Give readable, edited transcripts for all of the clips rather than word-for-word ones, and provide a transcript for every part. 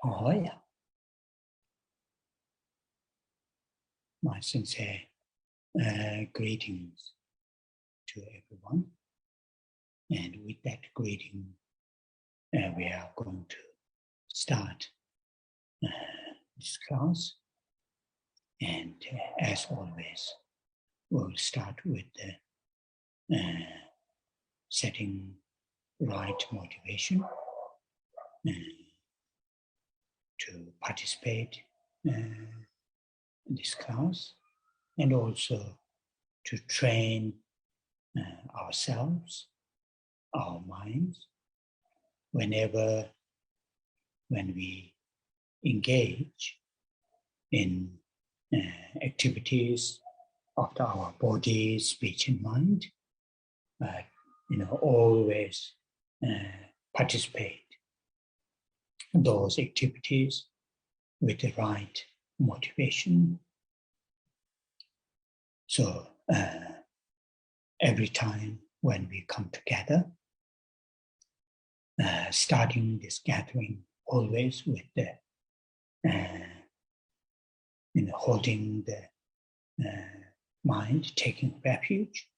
hỏi. My sincere greetings to everyone. And with that greeting, we are going to start this class. And as always, we'll start with the setting right motivation to participate in this class, and also to train ourselves, our minds, when we engage in activities of our body, speech, and mind. Always participate in those activities with the right motivation. So every time when we come together, starting this gathering always with the holding the mind, taking refuge,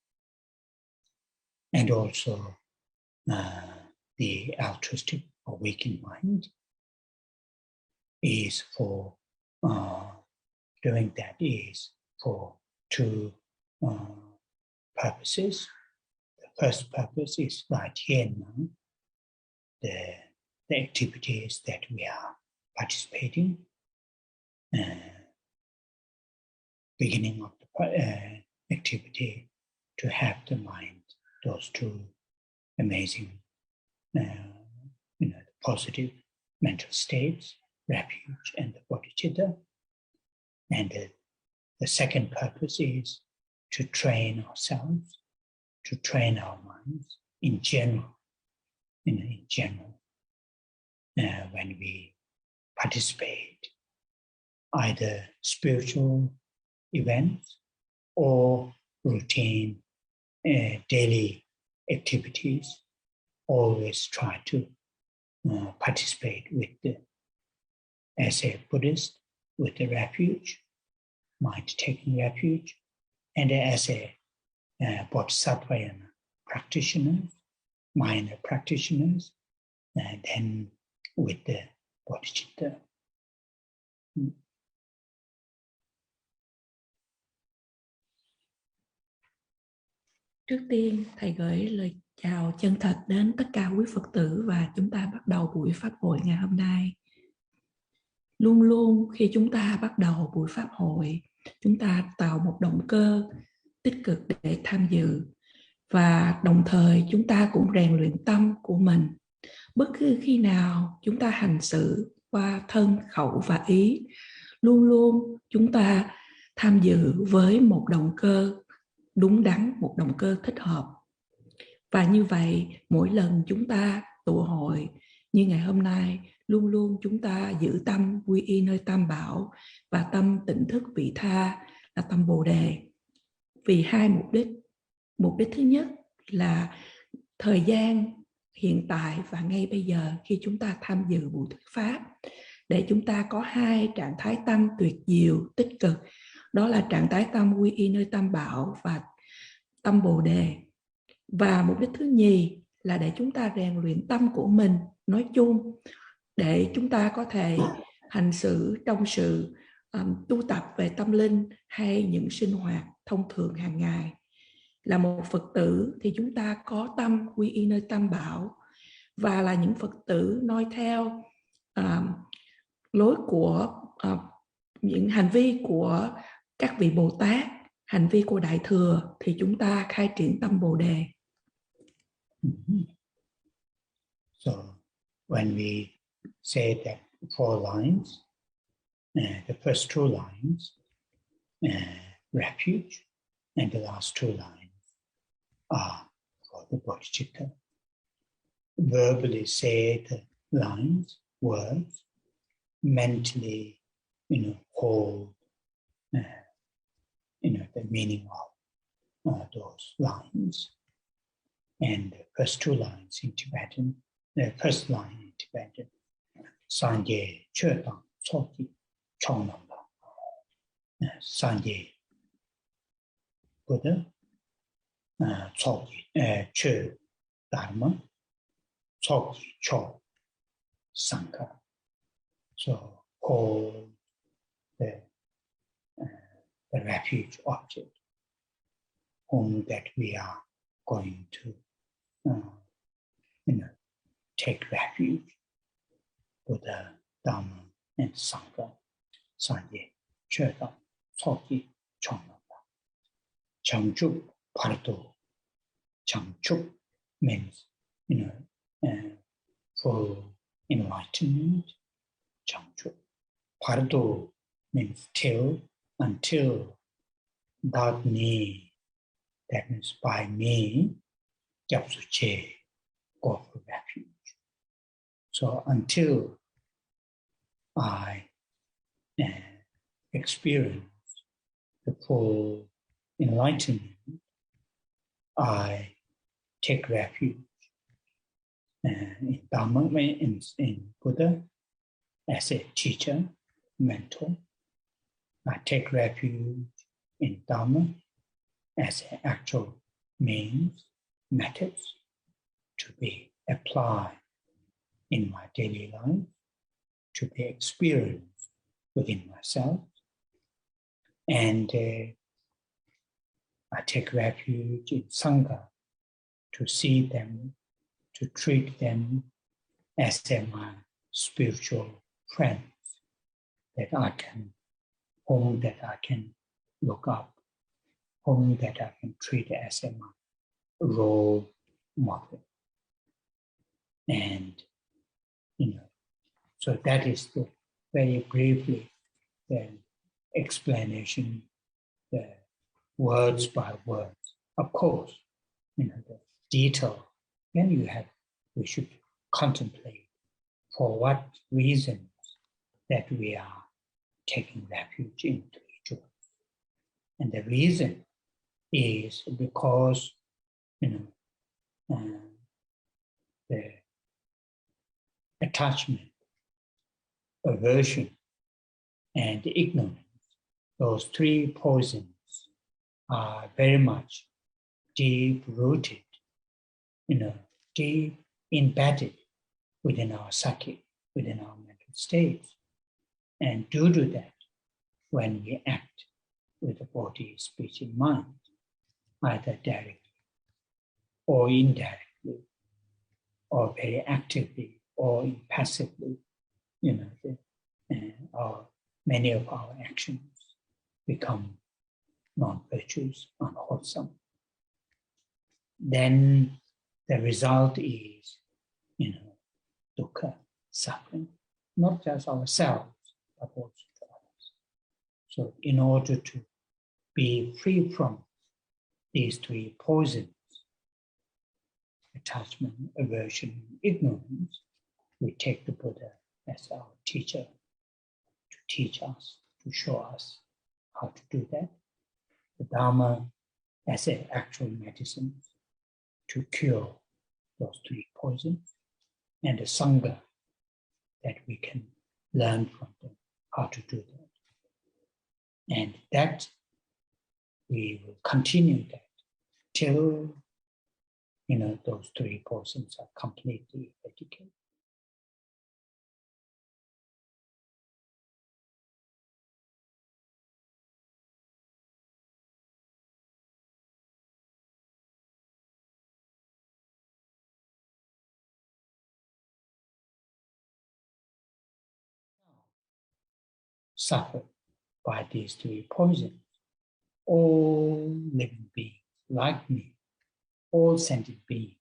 and also the altruistic awakened mind is for doing that is for two purposes. The first purpose is right here and now, the activities that we are participating, beginning of the activity, to have the mind, those two amazing, positive mental states, refuge and the bodhicitta. And the second purpose is to train ourselves, to train our minds in general. When we participate either spiritual events or routine daily activities, always try to participate with as a Buddhist, with the refuge, mind taking refuge, and as a Bodhisattva practitioners, minor practitioners, and then with the bodhicitta. Trước tiên, Thầy gửi lời chào chân thật đến tất cả quý Phật tử và chúng ta bắt đầu buổi Pháp hội ngày hôm nay. Luôn luôn khi chúng ta bắt đầu buổi Pháp hội, chúng ta tạo một động cơ tích cực để tham dự, và đồng thời chúng ta cũng rèn luyện tâm của mình. Bất cứ khi nào chúng ta hành xử qua thân, khẩu và ý, luôn luôn chúng ta tham dự với một động cơ đúng đắn, một động cơ thích hợp. Và như vậy, mỗi lần chúng ta tụ hội như ngày hôm nay, luôn luôn chúng ta giữ tâm quy y nơi Tam Bảo và tâm tỉnh thức vị tha là tâm Bồ Đề. Vì hai mục đích. Mục đích thứ nhất là thời gian hiện tại và ngay bây giờ khi chúng ta tham dự buổi thuyết Pháp, để chúng ta có hai trạng thái tâm tuyệt diệu, tích cực. Đó là trạng thái tâm quy y nơi Tam Bảo và tâm Bồ Đề. Và mục đích thứ nhì là để chúng ta rèn luyện tâm của mình nói chung, để chúng ta có thể hành xử trong sự tu tập về tâm linh hay những sinh hoạt thông thường hàng ngày. Là một Phật tử thì chúng ta có tâm quy y nơi Tam Bảo, và là những Phật tử noi theo lối của những hành vi của các vị Bồ Tát, hành vi của Đại Thừa, thì chúng ta khai triển tâm Bồ Đề. So when we say that four lines, the first two lines, refuge, and the last two lines are for the bodhicitta. Verbally say the lines, words, mentally, hold, the meaning of those lines. And the first two lines in Tibetan, the first line in Tibetan Sanje Chötang Soki Chongnamba. Sanje Buddha, Soki Chö Dharma, Soki Cho Sangha. So called the refuge object, whom that we are going to take refuge, Buddha, Dharma, and Sangha. Sanje, Chöda, Soki, Chongnamba. Changchuk, Pardo. Changchuk means, for enlightenment. Changchuk. Pardo means till, until. That me, that means by me, Japsuche, go for refuge. So until I experience the full enlightenment, I take refuge in Dharma, in Buddha, as a teacher, mentor. I take refuge in Dharma as an actual means, methods to be applied in my daily life, to be experienced within myself. And I take refuge in Sangha to see them, to treat them as my spiritual friends whom that I can look up, whom that I can treat as my role model. And, so that is very briefly the explanation, the words by words. Of course, the detail, then we should contemplate for what reasons that we are taking refuge into each other. And the reason is because, the attachment, aversion, and ignorance, those three poisons are very much deep-rooted, deep embedded within our psyche, within our mental states. And due to that, when we act with the body, speech, and mind, either directly or indirectly, or very actively or passively, many of our actions become non-virtuous, unwholesome. Then the result is, dukkha, suffering, not just ourselves, but also to others. So in order to be free from these three poisons, attachment, aversion, ignorance, we take the Buddha as our teacher to teach us, to show us how to do that. The Dharma as an actual medicine to cure those three poisons, and the Sangha that we can learn from them how to do that. And that we will continue that till those three poisons are completely eradicated. Suffered by these three poisons. All living beings like me, all sentient beings,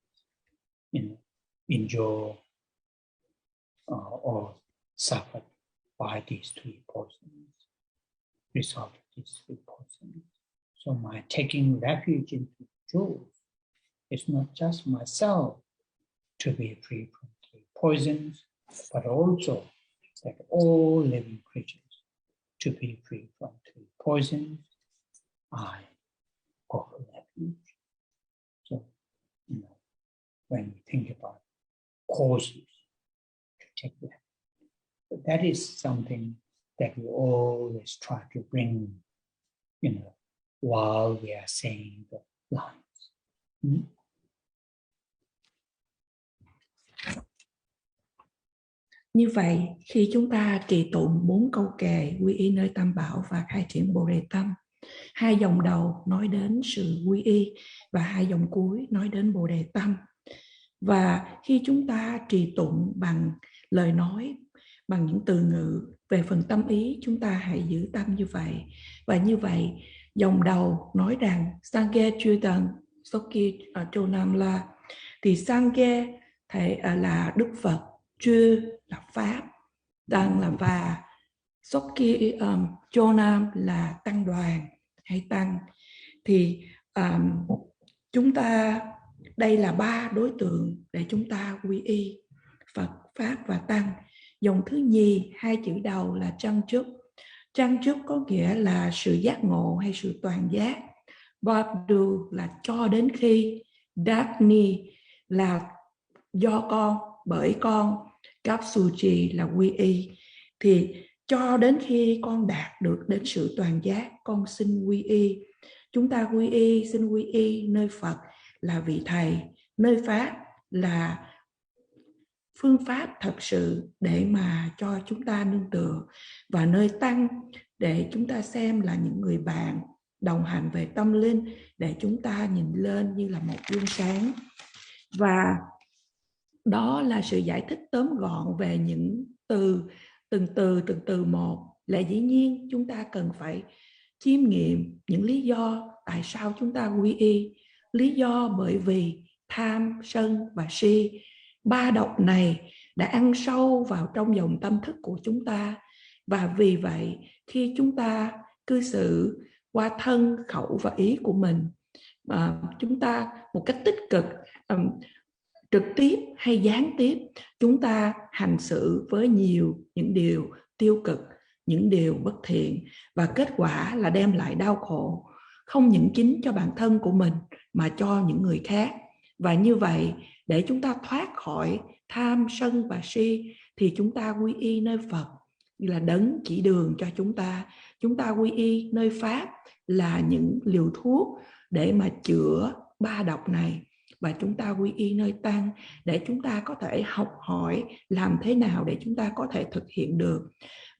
enjoy or suffered by these three poisons, result of these three poisons. So my taking refuge into jewels is not just myself to be free from three poisons, but also that all living creatures to be free from three poisons. I go for refuge. So, when we think about causes to take refuge, that is something that we always try to bring, while we are saying the lines. Như vậy, khi chúng ta trì tụng 4 câu kệ quy y nơi Tam Bảo và khai triển Bồ Đề Tâm, 2 dòng đầu nói đến sự quy y và 2 dòng cuối nói đến Bồ Đề Tâm. Và khi chúng ta trì tụng bằng lời nói, bằng những từ ngữ về phần tâm ý, chúng ta hãy giữ tâm như vậy. Và như vậy, dòng đầu nói rằng Sangye Chudan Soki Chonam La, thì Sangye là Đức Phật, Chư là Pháp, Tăng là và, Soki Chonam là tăng đoàn hay tăng. Thì chúng ta, đây là 3 đối tượng để chúng ta quy y: Phật, Pháp và Tăng. Dòng thứ nhì, 2 chữ đầu là Trăng Trúc. Trăng Trúc có nghĩa là sự giác ngộ hay sự toàn giác. Badu là cho đến khi. Dagni là do con, bởi con. Kapsuchi là quy y. Thì cho đến khi con đạt được đến sự toàn giác, con xin quy y. Chúng ta quy y, xin quy y nơi Phật là vị thầy, nơi Pháp là phương pháp thật sự để mà cho chúng ta nương tựa, và nơi Tăng để chúng ta xem là những người bạn đồng hành về tâm linh, để chúng ta nhìn lên như là một gương sáng. Và đó là sự giải thích tóm gọn về những từ, từng từ một. Là dĩ nhiên chúng ta cần phải chiêm nghiệm những lý do tại sao chúng ta quy y. Lý do bởi vì tham, sân và si, 3 độc này đã ăn sâu vào trong dòng tâm thức của chúng ta. Và vì vậy, khi chúng ta cư xử qua thân, khẩu và ý của mình, chúng ta một cách tích cực, trực tiếp hay gián tiếp, chúng ta hành xử với nhiều những điều tiêu cực, những điều bất thiện, và kết quả là đem lại đau khổ, không những chính cho bản thân của mình mà cho những người khác. Và như vậy, để chúng ta thoát khỏi tham, sân và si, thì chúng ta quy y nơi Phật là đấng chỉ đường cho chúng ta. Chúng ta quy y nơi Pháp là những liều thuốc để mà chữa 3 độc này. Và chúng ta quy y nơi Tăng để chúng ta có thể học hỏi làm thế nào để chúng ta có thể thực hiện được.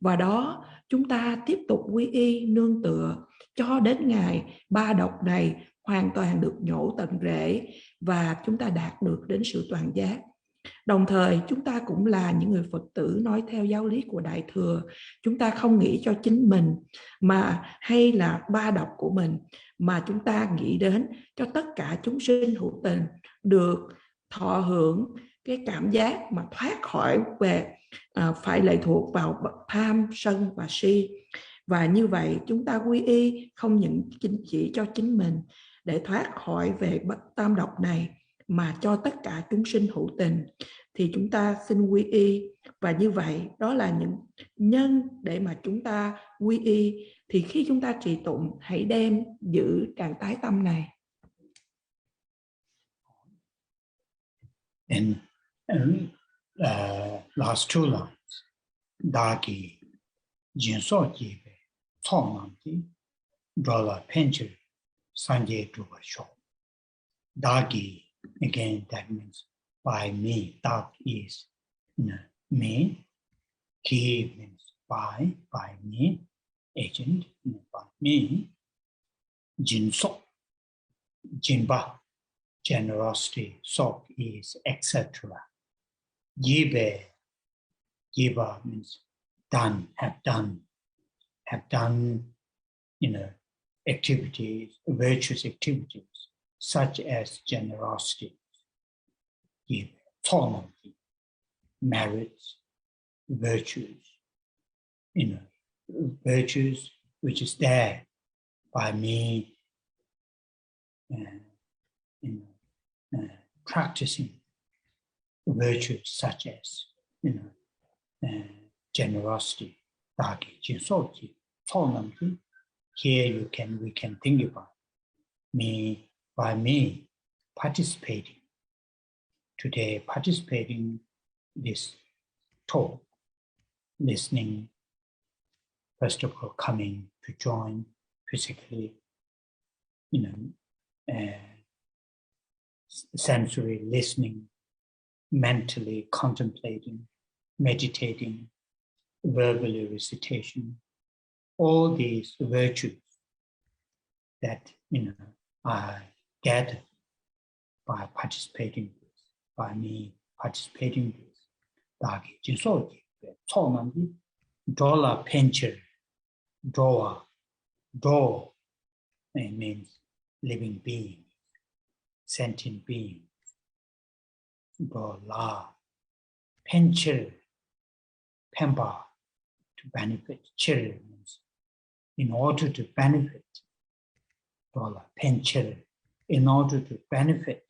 Và đó, chúng ta tiếp tục quy y nương tựa cho đến ngày 3 độc này hoàn toàn được nhổ tận rễ và chúng ta đạt được đến sự toàn giác. Đồng thời, chúng ta cũng là những người Phật tử nói theo giáo lý của Đại Thừa. Chúng ta không nghĩ cho chính mình hay là 3 độc của mình, mà chúng ta nghĩ đến cho tất cả chúng sinh hữu tình được thọ hưởng cái cảm giác mà thoát khỏi về phải lệ thuộc vào tham, sân và si. Và như vậy chúng ta quy y không những chỉ cho chính mình để thoát khỏi về tam độc này, mà cho tất cả chúng sinh hữu tình. Thì chúng ta xin quy y. Và như vậy đó là những nhân để mà chúng ta quy y. Thì khi chúng ta trì tụng, hãy đem giữ trạng thái tâm này. And last 2 lines, Dagi Jinso Jibe Tsomanti Drola Penchir Sanje Druba Sho. Dagi, again, that means by me. Dag is me. Ki means by me. Agent means by me. Jinso, Jinba, generosity. Sok is etc. Jibe, Jiba means done, have done, activities, virtuous activities, such as generosity, merits, virtues, virtues which is there by me, practicing virtues such as, generosity, dagi, jinsoji, tolnamji. Here we can think about me, by me participating today, participating this talk, listening, first of all, coming to join physically, sensory listening, mentally contemplating, meditating, verbally recitation, all these virtues that are gathered by participating with, by me participating with. Dagi jinsoji, tsolmanji, dola pencher, doa, do, it means living being, sentient being. Dola, pencher, pemba, to benefit. Chir means in order to benefit. Dola, pencher, in order to benefit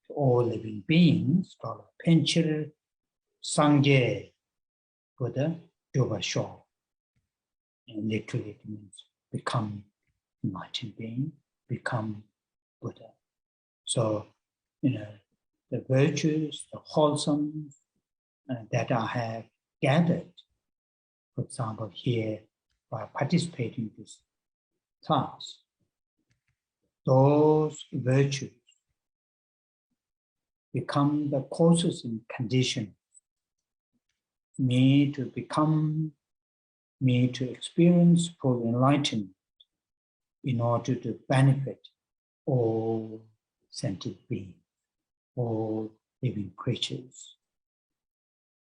all living beings. Dola, pencher, sangye, Buddha, yoga show. And literally it means become enlightened being, become Buddha. So, the virtues, the wholesome that I have gathered, for example, here by participating in this class, those virtues become the causes and conditions me to experience full enlightenment in order to benefit all sentient beings, all living creatures.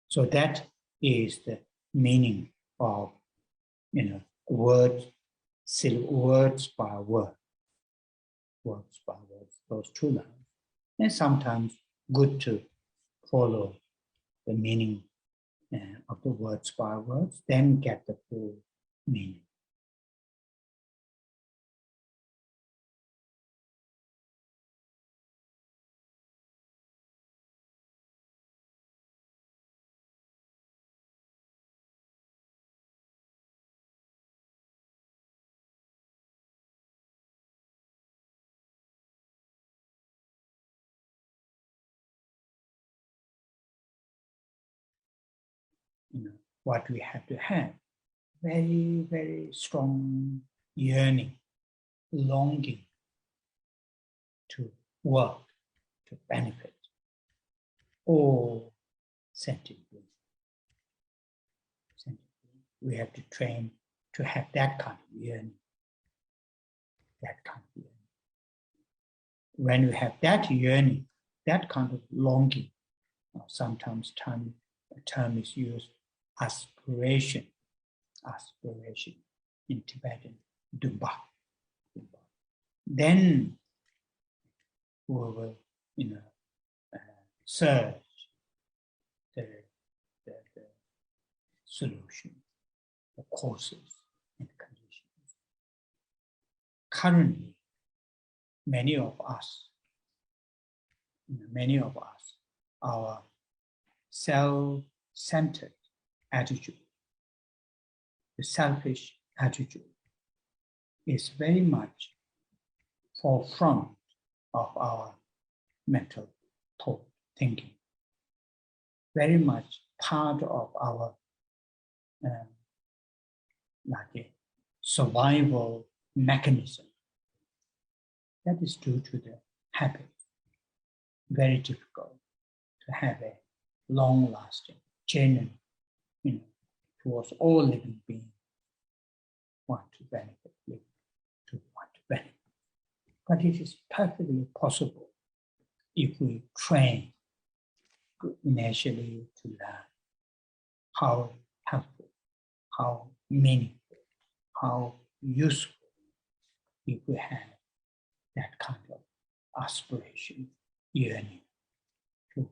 So that is the meaning of, words by word, those two lines. And sometimes good to follow the meaning of the words by words, then get the full meaning. What we have to have, very, very strong yearning, longing to work, to benefit all sentient beings. We have to train to have that kind of yearning, When we have that yearning, that kind of longing, sometimes a term is used, aspiration in Tibetan, dumba. Then we will, search the solution, the causes and conditions. Currently, many of us, our self-centered attitude, the selfish attitude, is very much forefront of our mental thought, thinking. Very much part of our like a survival mechanism. That is due to the habit. Very difficult to have a long-lasting, genuine, towards all living beings, want to benefit, But it is perfectly possible if we train initially to learn how helpful, how meaningful, how useful if we have that kind of aspiration, yearning to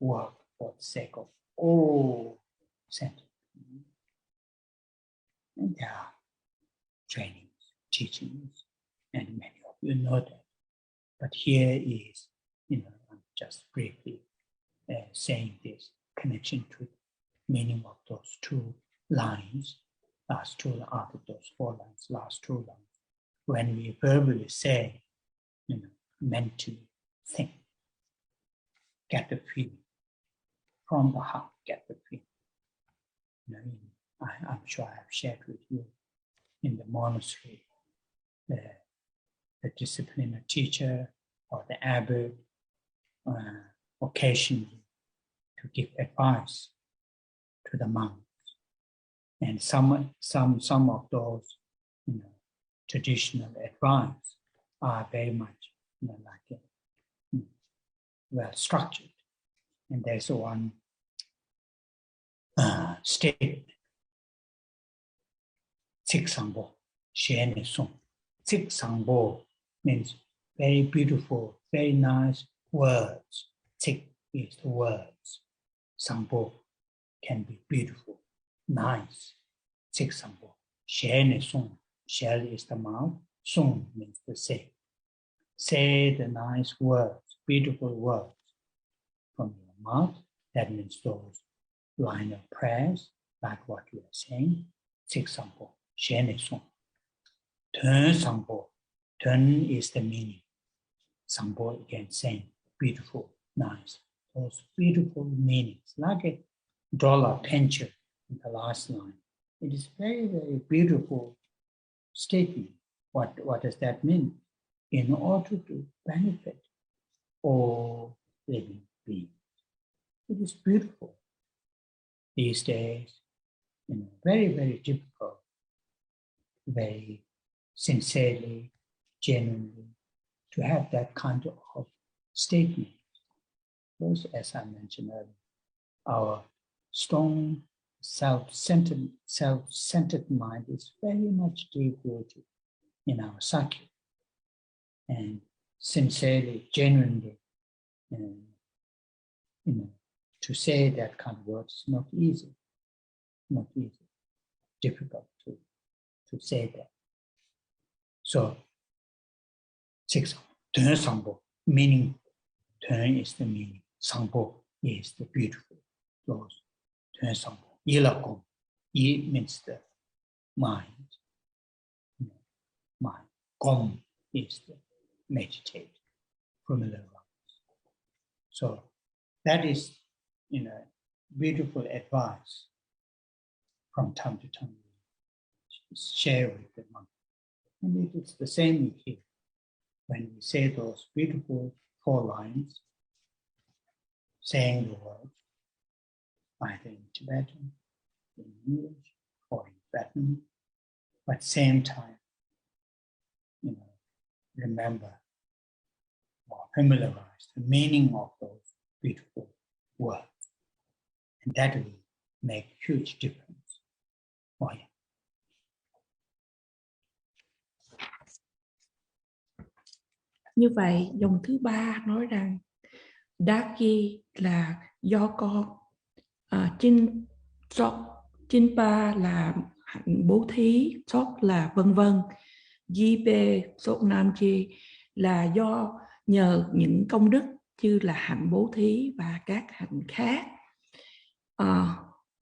work for the sake of all sentient beings. And there are trainings, teachings, and many of you know that. But here is, I'm just briefly saying this connection to the meaning of those two lines, last two out of those four lines, last two lines. When we verbally say, mentally think, get the feeling from the heart, get the feeling. I'm sure I've shared with you in the monastery, the disciplinary teacher or the abbot occasionally to give advice to the monks, and some of those traditional advice are very much well structured. And there's one statement: Tsik Sangpo, Shene Song. Tsik Sangpo means very beautiful, very nice words. Tsik is the words. Sangpo can be beautiful, nice. Tsik Sangpo, Shene Song. Shell is the mouth. Song means to say. Say the nice words, beautiful words from your mouth. That means those line of prayers, like what we are saying. Tsik Sangpo, Shene Song. Turn Sangpo. Turn is the meaning. Sangpo again saying beautiful, nice. Those beautiful meanings, like a dollar pension in the last line. It is very, very beautiful statement. What does that mean? In order to benefit all living beings. It is beautiful. These days, very, very difficult, very sincerely, genuinely, to have that kind of statement. Because, as I mentioned earlier, our strong self-centered mind is very much deep-rooted in our psyche. And sincerely, genuinely, to say that kind of words is not easy. Not easy. Difficult to say that. So, Turn Sangpo, meaning, turn is the meaning. Sangpo is the beautiful. Those Turn Sangpo. Yilakong. Yi means the mind. Mind. Gong is the meditate, familiarize. So that is, beautiful advice from time to time. Share with the monk. And it is the same here. When we say those beautiful 4 lines, saying the word, either in Tibetan, in English, or in Tibetan, but at the same time, remember or familiarize the meaning of those beautiful words. And that will make huge difference for you. Như vậy, dòng thứ 3 nói rằng Tashi là do con, Chinpa là hạnh bố thí, Sok là vân vân, Jipe, Sok Namchi là do nhờ những công đức như là hạnh bố thí và các hạnh khác.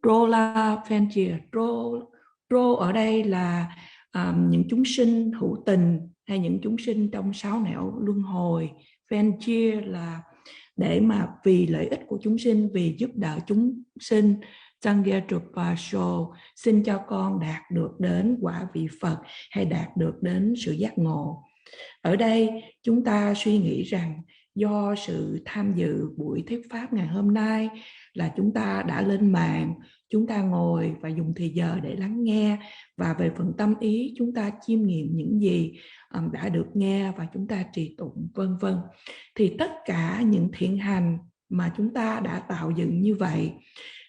Drola Fanchia, Dro ở đây là những chúng sinh hữu tình hay những chúng sinh trong 6 nẻo luân hồi. Fanchia là để mà vì lợi ích của chúng sinh, vì giúp đỡ chúng sinh. Sangya Trupasho, xin cho con đạt được đến quả vị Phật hay đạt được đến sự giác ngộ. Ở đây chúng ta suy nghĩ rằng do sự tham dự buổi thuyết pháp ngày hôm nay là chúng ta đã lên mạng, chúng ta ngồi và dùng thời giờ để lắng nghe, và về phần tâm ý chúng ta chiêm nghiệm những gì đã được nghe và chúng ta trì tụng vân vân. Thì tất cả những thiện hành mà chúng ta đã tạo dựng như vậy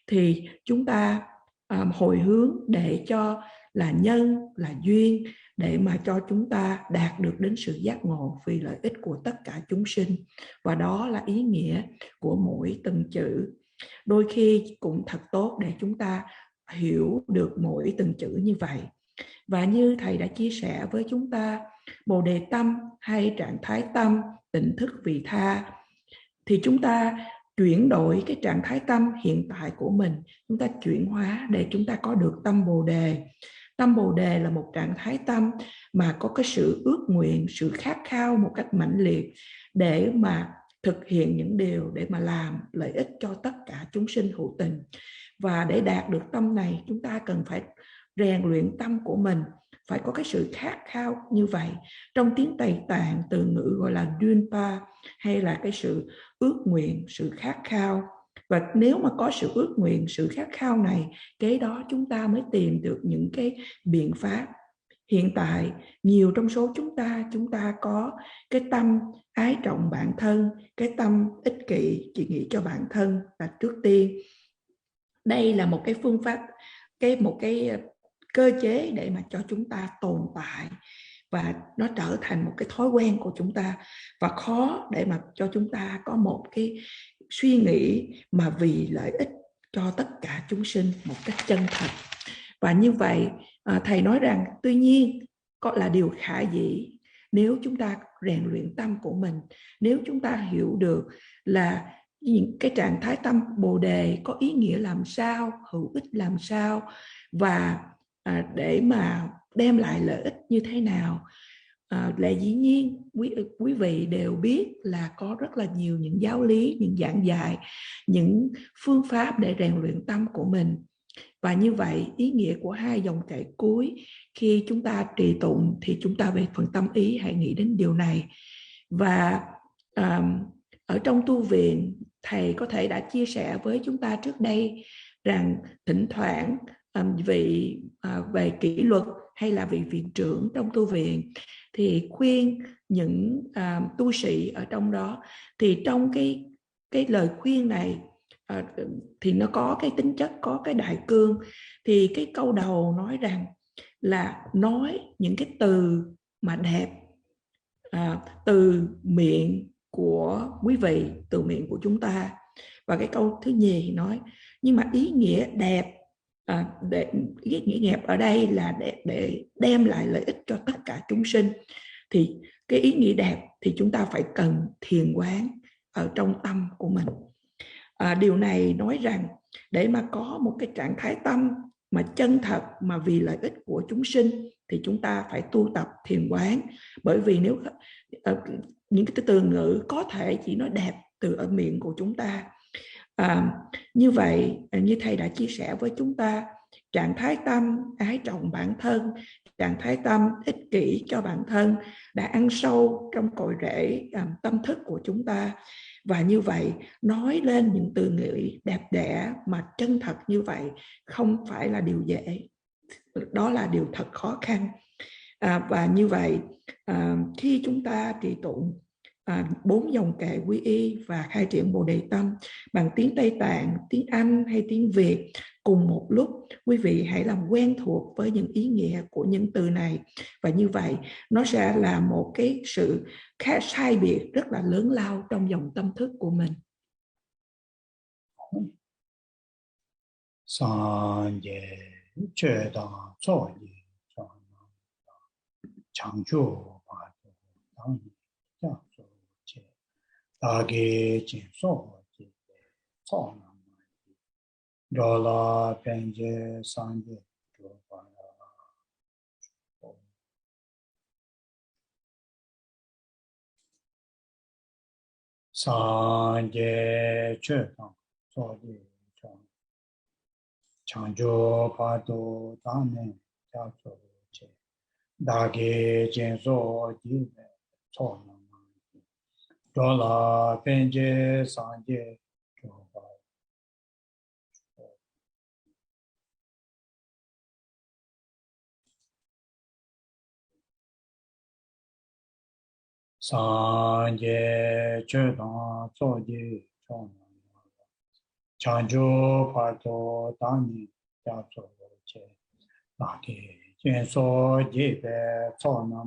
thì chúng ta hồi hướng để cho là nhân, là duyên, để mà cho chúng ta đạt được đến sự giác ngộ vì lợi ích của tất cả chúng sinh. Và đó là ý nghĩa của mỗi từng chữ. Đôi khi cũng thật tốt để chúng ta hiểu được mỗi từng chữ như vậy. Và như Thầy đã chia sẻ với chúng ta, Bồ Đề tâm hay trạng thái tâm, tỉnh thức vị tha, thì chúng ta chuyển đổi cái trạng thái tâm hiện tại của mình, chúng ta chuyển hóa để chúng ta có được tâm Bồ Đề. Tâm Bồ Đề là một trạng thái tâm mà có cái sự ước nguyện, sự khát khao một cách mãnh liệt để mà thực hiện những điều để mà làm lợi ích cho tất cả chúng sinh hữu tình. Và để đạt được tâm này, chúng ta cần phải rèn luyện tâm của mình, phải có cái sự khát khao như vậy. Trong tiếng Tây Tạng, từ ngữ gọi là Dunpa, hay là cái sự ước nguyện, sự khát khao. Và nếu mà có sự ước nguyện, sự khát khao này, kế đó chúng ta mới tìm được những cái biện pháp. Hiện tại, nhiều trong số chúng ta có cái tâm ái trọng bản thân, cái tâm ích kỷ, chỉ nghĩ cho bản thân là trước tiên. Đây là một cái phương pháp, một cái cơ chế để mà cho chúng ta tồn tại, và nó trở thành một cái thói quen của chúng ta, và khó để mà cho chúng ta có một cái suy nghĩ mà vì lợi ích cho tất cả chúng sinh một cách chân thật. Và như vậy, thầy nói rằng tuy nhiên có là điều khả dĩ nếu chúng ta rèn luyện tâm của mình, nếu chúng ta hiểu được là những cái trạng thái tâm Bồ Đề có ý nghĩa làm sao, hữu ích làm sao, và để mà đem lại lợi ích như thế nào. Lẽ dĩ nhiên quý vị đều biết là có rất là nhiều những giáo lý, những giảng dạy, những phương pháp để rèn luyện tâm của mình. Và như vậy, ý nghĩa của hai dòng chảy cuối khi chúng ta trì tụng thì chúng ta về phần tâm ý hãy nghĩ đến điều này. Và ở trong tu viện, thầy có thể đã chia sẻ với chúng ta trước đây rằng thỉnh thoảng về kỷ luật hay là vị viện trưởng trong tu viện thì khuyên những tu sĩ ở trong đó, thì trong cái lời khuyên này thì nó có cái tính chất, có cái đại cương. Thì cái câu đầu nói rằng là nói những cái từ mà đẹp từ miệng của quý vị, từ miệng của chúng ta. Và cái câu thứ nhì nói nhưng mà ý nghĩa đẹp, ý nghĩa đẹp ở đây là để đem lại lợi ích cho tất cả chúng sinh. Thì cái ý nghĩa đẹp thì chúng ta phải cần thiền quán ở trong tâm của mình. Điều này nói rằng để mà có một cái trạng thái tâm mà chân thật mà vì lợi ích của chúng sinh thì chúng ta phải tu tập thiền quán. Bởi vì nếu những cái từ ngữ có thể chỉ nói đẹp từ ở miệng của chúng ta. Như vậy, như thầy đã chia sẻ với chúng ta, trạng thái tâm ái trọng bản thân, trạng thái tâm ích kỷ cho bản thân đã ăn sâu trong cội rễ tâm thức của chúng ta. Và như vậy, nói lên những từ ngữ đẹp đẽ mà chân thật như vậy không phải là điều dễ. Đó là điều thật khó khăn. Và như vậy, khi chúng ta trì tụng 4 dòng kệ quy y và khai triển Bồ Đề Tâm bằng tiếng Tây Tạng, tiếng Anh hay tiếng Việt cùng một lúc, quý vị hãy làm quen thuộc với những ý nghĩa của những từ này. Và như vậy, nó sẽ là một cái sự sai biệt rất là lớn lao trong dòng tâm thức của mình. Sanje chö da cho yi cho chang chu ba de dang ya so che da ge jin so ji so na ma do la pen je sanje do ba sanje chö da cho yi cho 창조 파도 다음에 자초 제 다게 전소 지에 초나 돌아 벤제 산제 교바 산제 저다 조지 초나 창조 파도 다음에 자초 제 다게 전소 지에 초나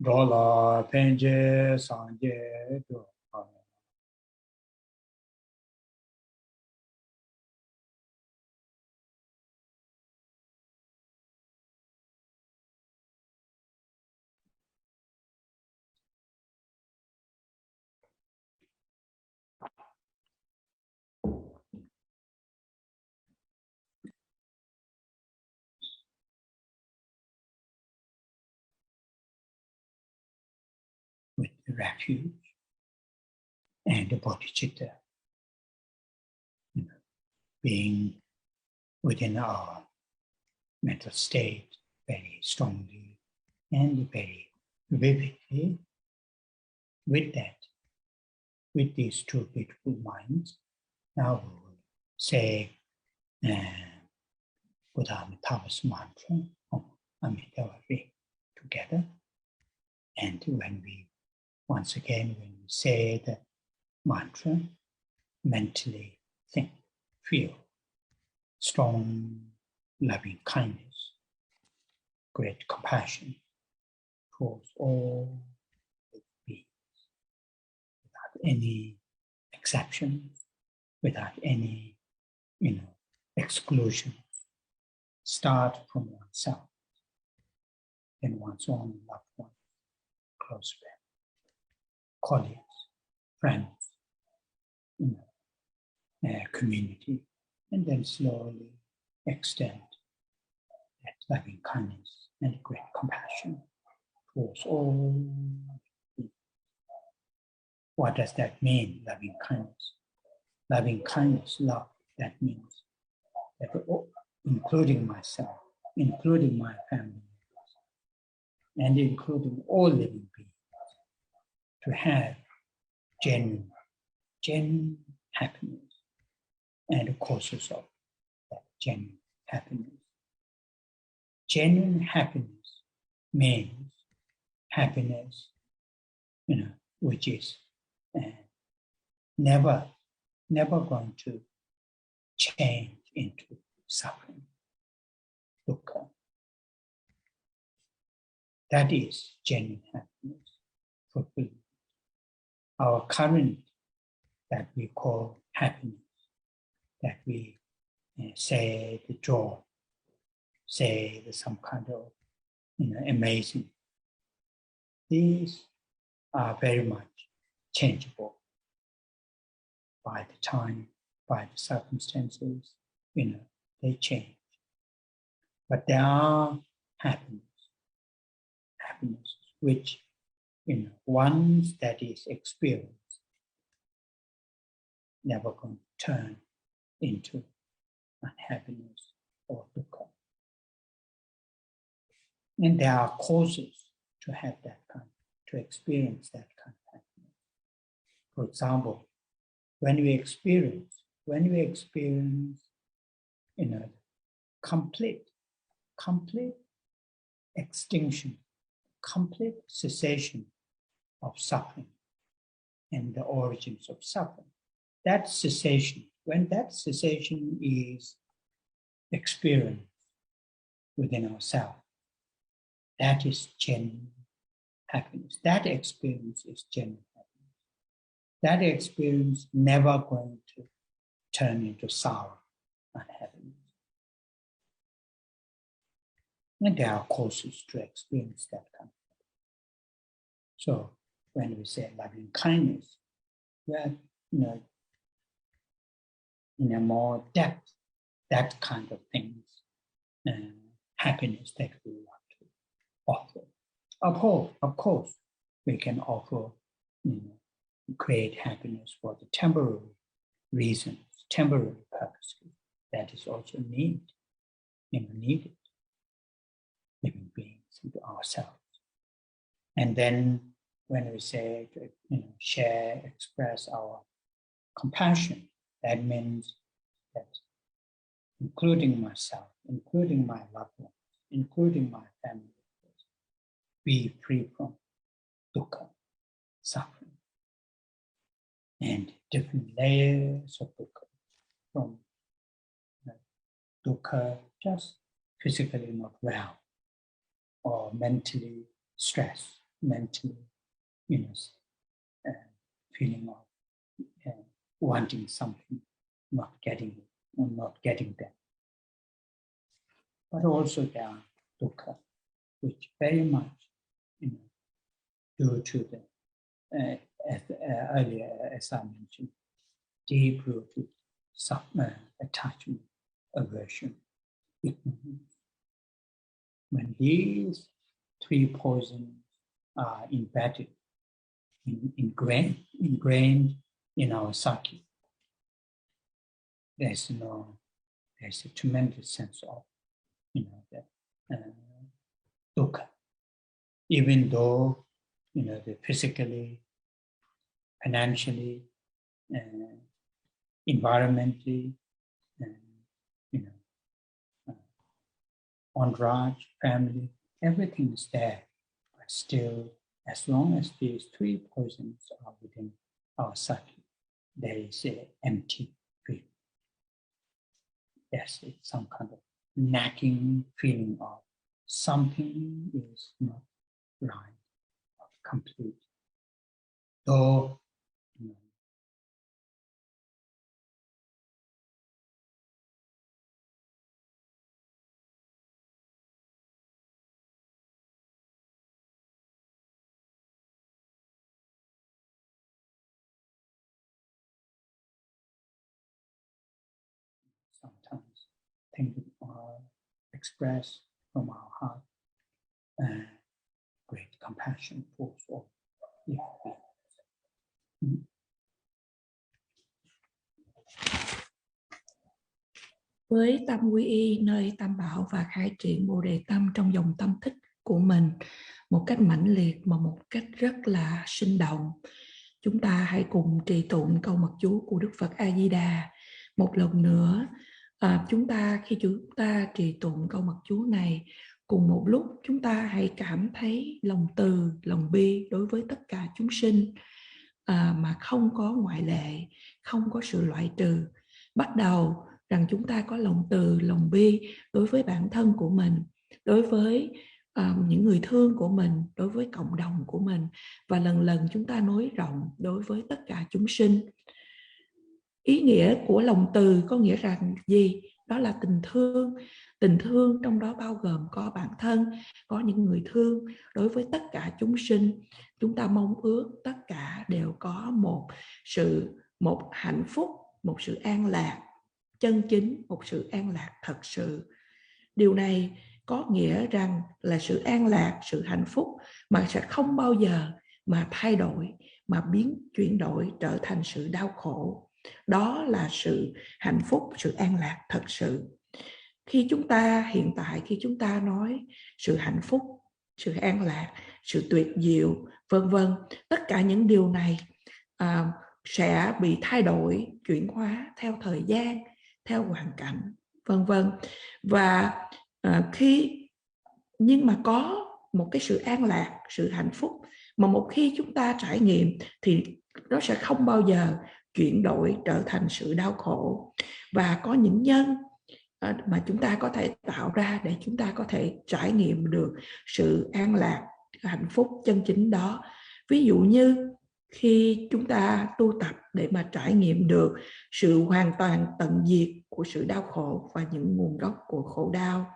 돌아 벤제 산제 교바 with the refuge and the bodhicitta. being within our mental state very strongly and very vividly. With that, with these two beautiful minds, now we will say Buddha Amitabha's mantra of Amitabha together. And when we say the mantra, mentally think, feel strong, loving kindness, great compassion towards all beings, without any exceptions, without any, exclusions. Start from oneself, then one's own loved ones, close friends, colleagues, friends, community, and then slowly extend that loving kindness and great compassion towards all. What does that mean, loving kindness? Loving kindness, love, that means that including myself, including my family members, and including all living beings, to have genuine happiness and the causes of that genuine happiness. Genuine happiness means happiness, which is never going to change into suffering, dukkha. That is genuine happiness, fulfillment. Our current, that we call happiness, that we say the joy, say some kind of amazing. These are very much changeable by the time, by the circumstances, they change. But there are happiness which, once that is experienced, never going to turn into unhappiness or dukkha. And there are causes to have that kind, to experience that kind of happiness. For example, when we experience, complete extinction, complete cessation of suffering and the origins of suffering. That cessation, when that cessation is experienced within ourselves, that is genuine happiness. That experience is genuine happiness. That experience never going to turn into sorrow and happiness. And there are causes to experience that kind of happiness. So when we say loving kindness, we are, in a more depth, that kind of things, happiness that we want to offer. Of course, we can offer, create happiness for the temporary reasons, temporary purposes. That is also needed. Living beings into ourselves. And then when we say to share, express our compassion, that means that including myself, including my loved ones, including my family members, be free from dukkha, suffering, and different layers of dukkha, from dukkha just physically not well, or mentally stressed, mentally, feeling of wanting something, not getting it, or not getting that. But also there are dukkha, which very much, due to the, earlier, as I mentioned, deep-rooted attachment, aversion, ignorance. When these three poisons are embedded, ingrained in our psyche, there's a tremendous sense of, the dukkha. Even though, the physically, financially, environmentally, entourage, family, everything is there. But still, as long as these three poisons are within our psyche, there is an empty feeling. Yes, it's some kind of nagging feeling of something is not right or complete. Though, sometimes things are expressed from our heart and great compassion for all. Với tâm quy y nơi tam bảo và khai triển bồ đề tâm trong dòng tâm thức của mình một cách mãnh liệt mà một cách rất là sinh động, chúng ta hãy cùng trì tụng câu mật chú của Đức Phật A Di Đà một lần nữa. Khi chúng ta trì tụng câu mật chú này cùng một lúc, chúng ta hãy cảm thấy lòng từ, lòng bi đối với tất cả chúng sinh, mà không có ngoại lệ, không có sự loại trừ. Bắt đầu rằng chúng ta có lòng từ, lòng bi đối với bản thân của mình, đối với những người thương của mình, đối với cộng đồng của mình, và lần lần chúng ta nối rộng đối với tất cả chúng sinh. Ý nghĩa của lòng từ có nghĩa rằng gì? Đó là tình thương. Tình thương trong đó bao gồm có bản thân, có những người thương đối với tất cả chúng sinh. Chúng ta mong ước tất cả đều có một hạnh phúc, một sự an lạc chân chính, một sự an lạc thật sự. Điều này có nghĩa rằng là sự an lạc, sự hạnh phúc mà sẽ không bao giờ mà thay đổi, mà chuyển đổi trở thành sự đau khổ. Đó là sự hạnh phúc, sự an lạc thật sự. Khi chúng ta nói sự hạnh phúc, sự an lạc, sự tuyệt diệu, vân vân, tất cả những điều này sẽ bị thay đổi, chuyển hóa theo thời gian, theo hoàn cảnh, vân vân. Và nhưng mà có một cái sự an lạc, sự hạnh phúc mà một khi chúng ta trải nghiệm thì nó sẽ không bao giờ chuyển đổi trở thành sự đau khổ. Và có những nhân mà chúng ta có thể tạo ra để chúng ta có thể trải nghiệm được sự an lạc, hạnh phúc chân chính đó. Ví dụ như khi chúng ta tu tập để mà trải nghiệm được sự hoàn toàn tận diệt của sự đau khổ và những nguồn gốc của khổ đau.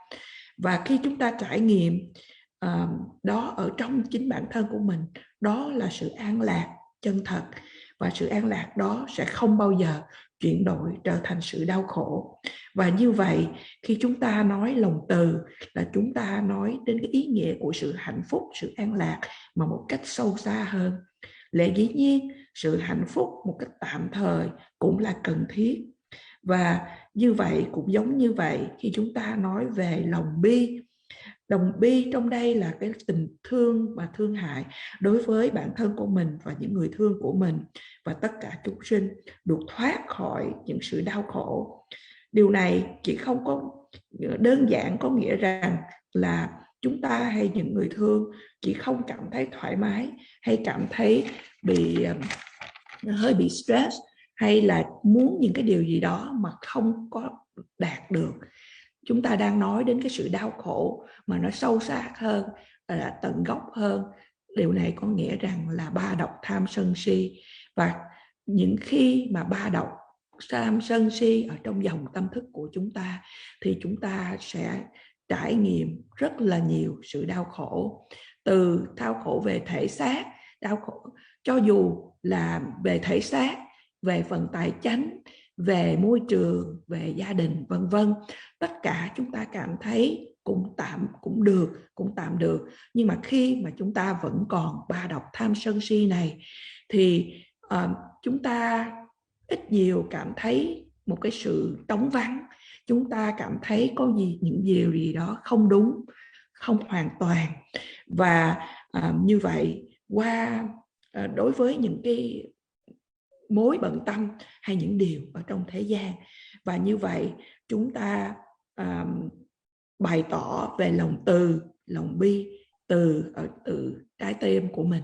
Và khi chúng ta trải nghiệm đó ở trong chính bản thân của mình, đó là sự an lạc chân thật. Và sự an lạc đó sẽ không bao giờ chuyển đổi trở thành sự đau khổ. Và như vậy, khi chúng ta nói lòng từ là chúng ta nói đến cái ý nghĩa của sự hạnh phúc, sự an lạc mà một cách sâu xa hơn. Lẽ dĩ nhiên, sự hạnh phúc một cách tạm thời cũng là cần thiết. Và như vậy, cũng giống như vậy, khi chúng ta nói về lòng bi trong đây là cái tình thương và thương hại đối với bản thân của mình và những người thương của mình, và tất cả chúng sinh được thoát khỏi những sự đau khổ. Điều này chỉ không có đơn giản có nghĩa rằng là chúng ta hay những người thương chỉ không cảm thấy thoải mái, hay cảm thấy hơi bị stress, hay là muốn những cái điều gì đó mà không có đạt được. Chúng ta đang nói đến cái sự đau khổ mà nó sâu sắc hơn, là tận gốc hơn. Điều này có nghĩa rằng là ba độc tham sân si. Và những khi mà ba độc tham sân si ở trong dòng tâm thức của chúng ta thì chúng ta sẽ trải nghiệm rất là nhiều sự đau khổ. Từ đau khổ về thể xác, đau khổ cho dù là về thể xác, về phần tài chánh, về môi trường, về gia đình, vân vân. Tất cả chúng ta cảm thấy cũng tạm được. Nhưng mà khi mà chúng ta vẫn còn ba độc tham sân si này thì chúng ta ít nhiều cảm thấy một cái sự trống vắng, chúng ta cảm thấy có những điều gì đó không đúng, không hoàn toàn. Và như vậy đối với những cái mối bận tâm hay những điều ở trong thế gian, và như vậy chúng ta bày tỏ về lòng từ, lòng bi từ trái tim của mình.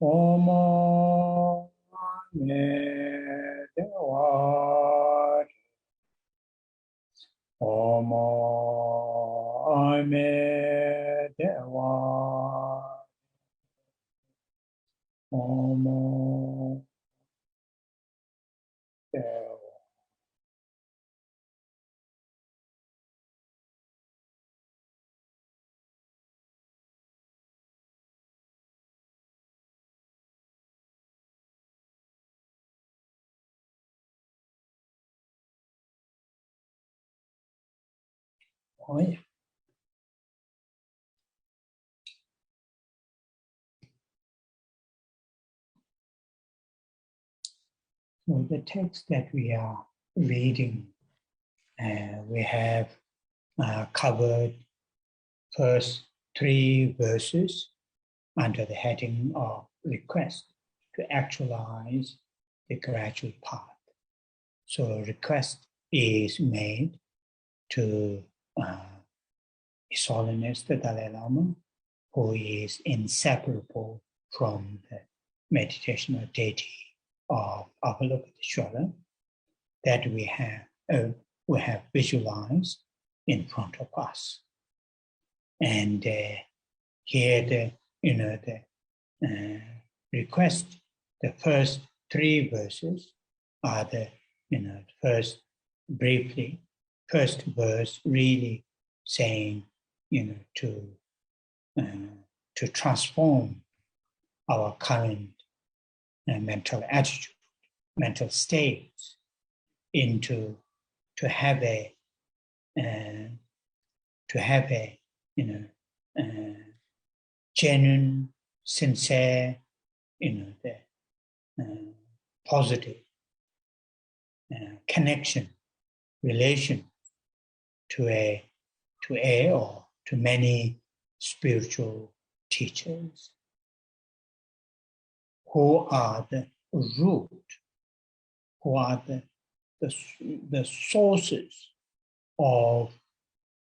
Omo me dewa. Omo me dewa. Omo dewa. Oh yeah. So the text that we are reading, we have covered first 3 verses under the heading of request to actualize the gradual path. So request is made to His Holiness the Dalai Lama, who is inseparable from the meditational deity of Avalokiteshvara, that we have visualized in front of us. And here the request, the first 3 verses are the first verse really saying to transform our current mental attitude, mental states into to have a genuine, sincere, positive connection, relation to many spiritual teachers who are the root, who are the sources of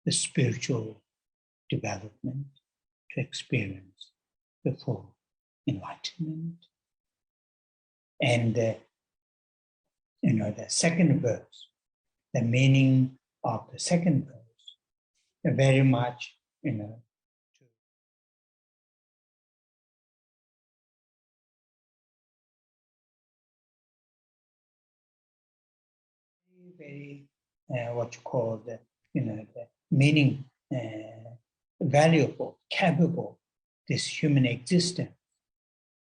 the spiritual development to experience the full enlightenment. And the second verse, the meaning of the second verse, very much very what you call the meaning, valuable, capable, this human existence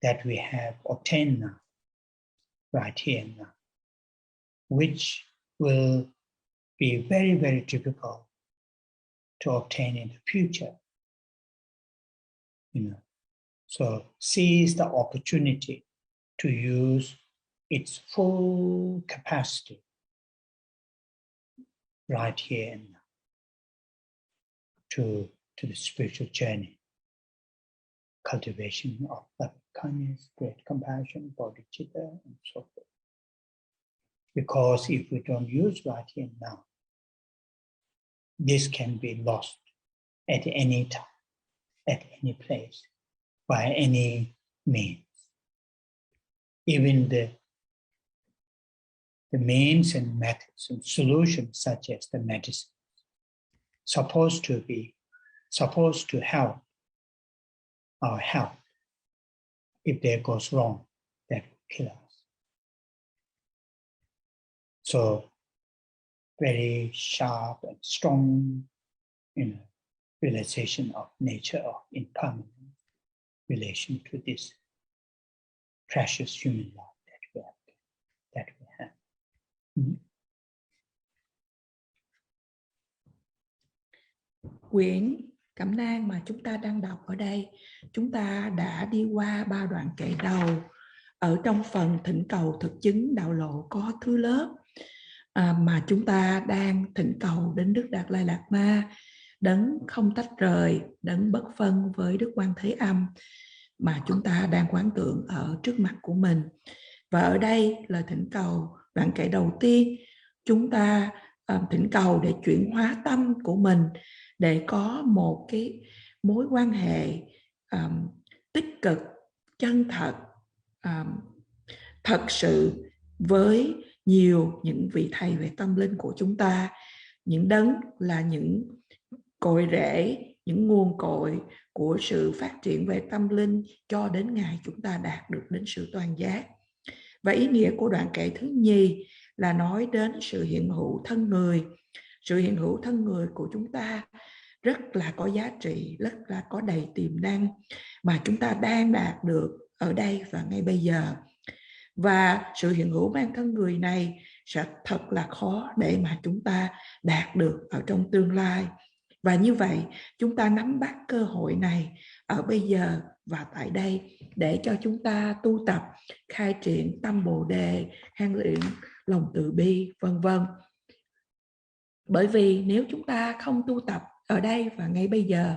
that we have obtained now, right here and now, which will be very, very difficult to obtain in the future. So seize the opportunity to use its full capacity right here and now to the spiritual journey, cultivation of loving kindness, great compassion, bodhicitta, and so forth. Because if we don't use right here and now, this can be lost at any time, at any place, by any means. Even the means and methods and solutions, such as the medicine, supposed to help our health. If that goes wrong, that will kill us. So very sharp and strong realization of nature of impermanence, relation to this precious human life that we have. Quyển Cẩm nang mà chúng ta đang đọc ở đây, chúng ta đã đi qua 3 đoạn kệ đầu. Ở trong phần thỉnh cầu thực chứng đạo lộ có thứ lớp mà chúng ta đang thỉnh cầu đến Đức Đạt Lai Lạt Ma, đấng không tách rời, đấng bất phân với Đức Quan Thế Âm mà chúng ta đang quán tưởng ở trước mặt của mình. Và ở đây lời thỉnh cầu đoạn kệ đầu tiên, chúng ta thỉnh cầu để chuyển hóa tâm của mình, để có một cái mối quan hệ tích cực chân thật, thật sự với nhiều những vị thầy về tâm linh của chúng ta, những đấng là những cội rễ, những nguồn cội của sự phát triển về tâm linh cho đến ngày chúng ta đạt được đến sự toàn giác. Và ý nghĩa của đoạn kệ thứ nhì là nói đến sự hiện hữu thân người. Sự hiện hữu thân người của chúng ta rất là có giá trị, rất là có đầy tiềm năng mà chúng ta đang đạt được ở đây và ngay bây giờ. Và sự hiện hữu mang thân người này sẽ thật là khó để mà chúng ta đạt được ở trong tương lai. Và như vậy chúng ta nắm bắt cơ hội này ở bây giờ và tại đây để cho chúng ta tu tập, khai triển tâm Bồ Đề, rèn luyện lòng từ bi, vân vân. Bởi vì nếu chúng ta không tu tập ở đây và ngay bây giờ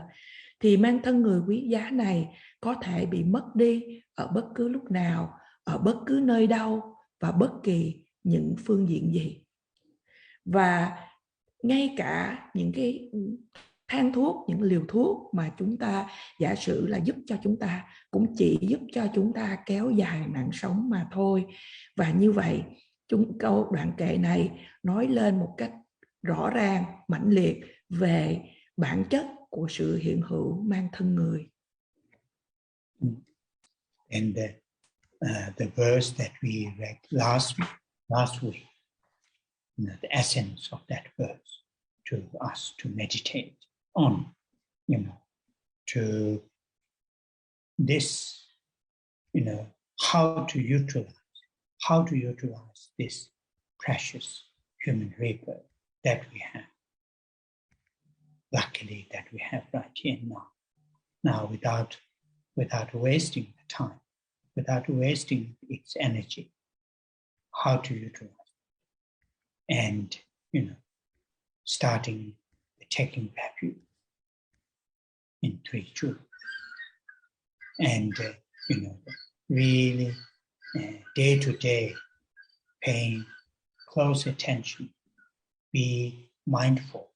thì mang thân người quý giá này có thể bị mất đi ở bất cứ lúc nào, ở bất cứ nơi đâu và bất kỳ những phương diện gì. Và ngay cả những cái thang thuốc, những liều thuốc mà chúng ta giả sử là giúp cho chúng ta cũng chỉ giúp cho chúng ta kéo dài mạng sống mà thôi. Và như vậy, câu đoạn kệ này nói lên một cách rõ ràng, mãnh liệt về bản chất của sự hiện hữu mang thân người. And the verse that we read last week, the essence of that verse to us to meditate on, to this, how to utilize this precious human rebirth that we have. Luckily that we have right here and now. Now without wasting the time, without wasting its energy, how to utilize it. And, starting taking refuge in three truths. And, really day to day paying close attention, be mindful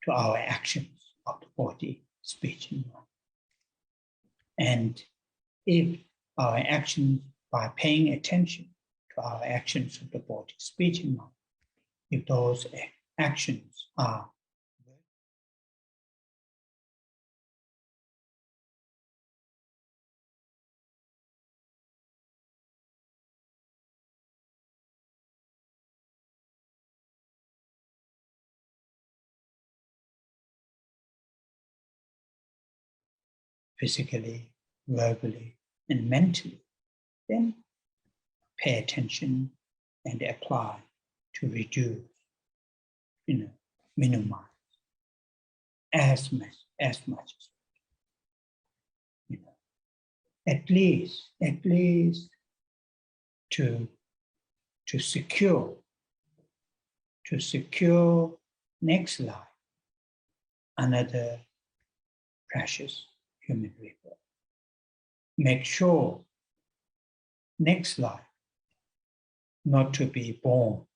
to our actions of the body, speech, and mind. And if our actions, by paying attention to our actions of the body, speech, and mind, if those actions are physically, verbally, and mentally, then pay attention and apply to reduce, minimize as much as at least to secure next life another precious human rebirth. Make sure next life not to be born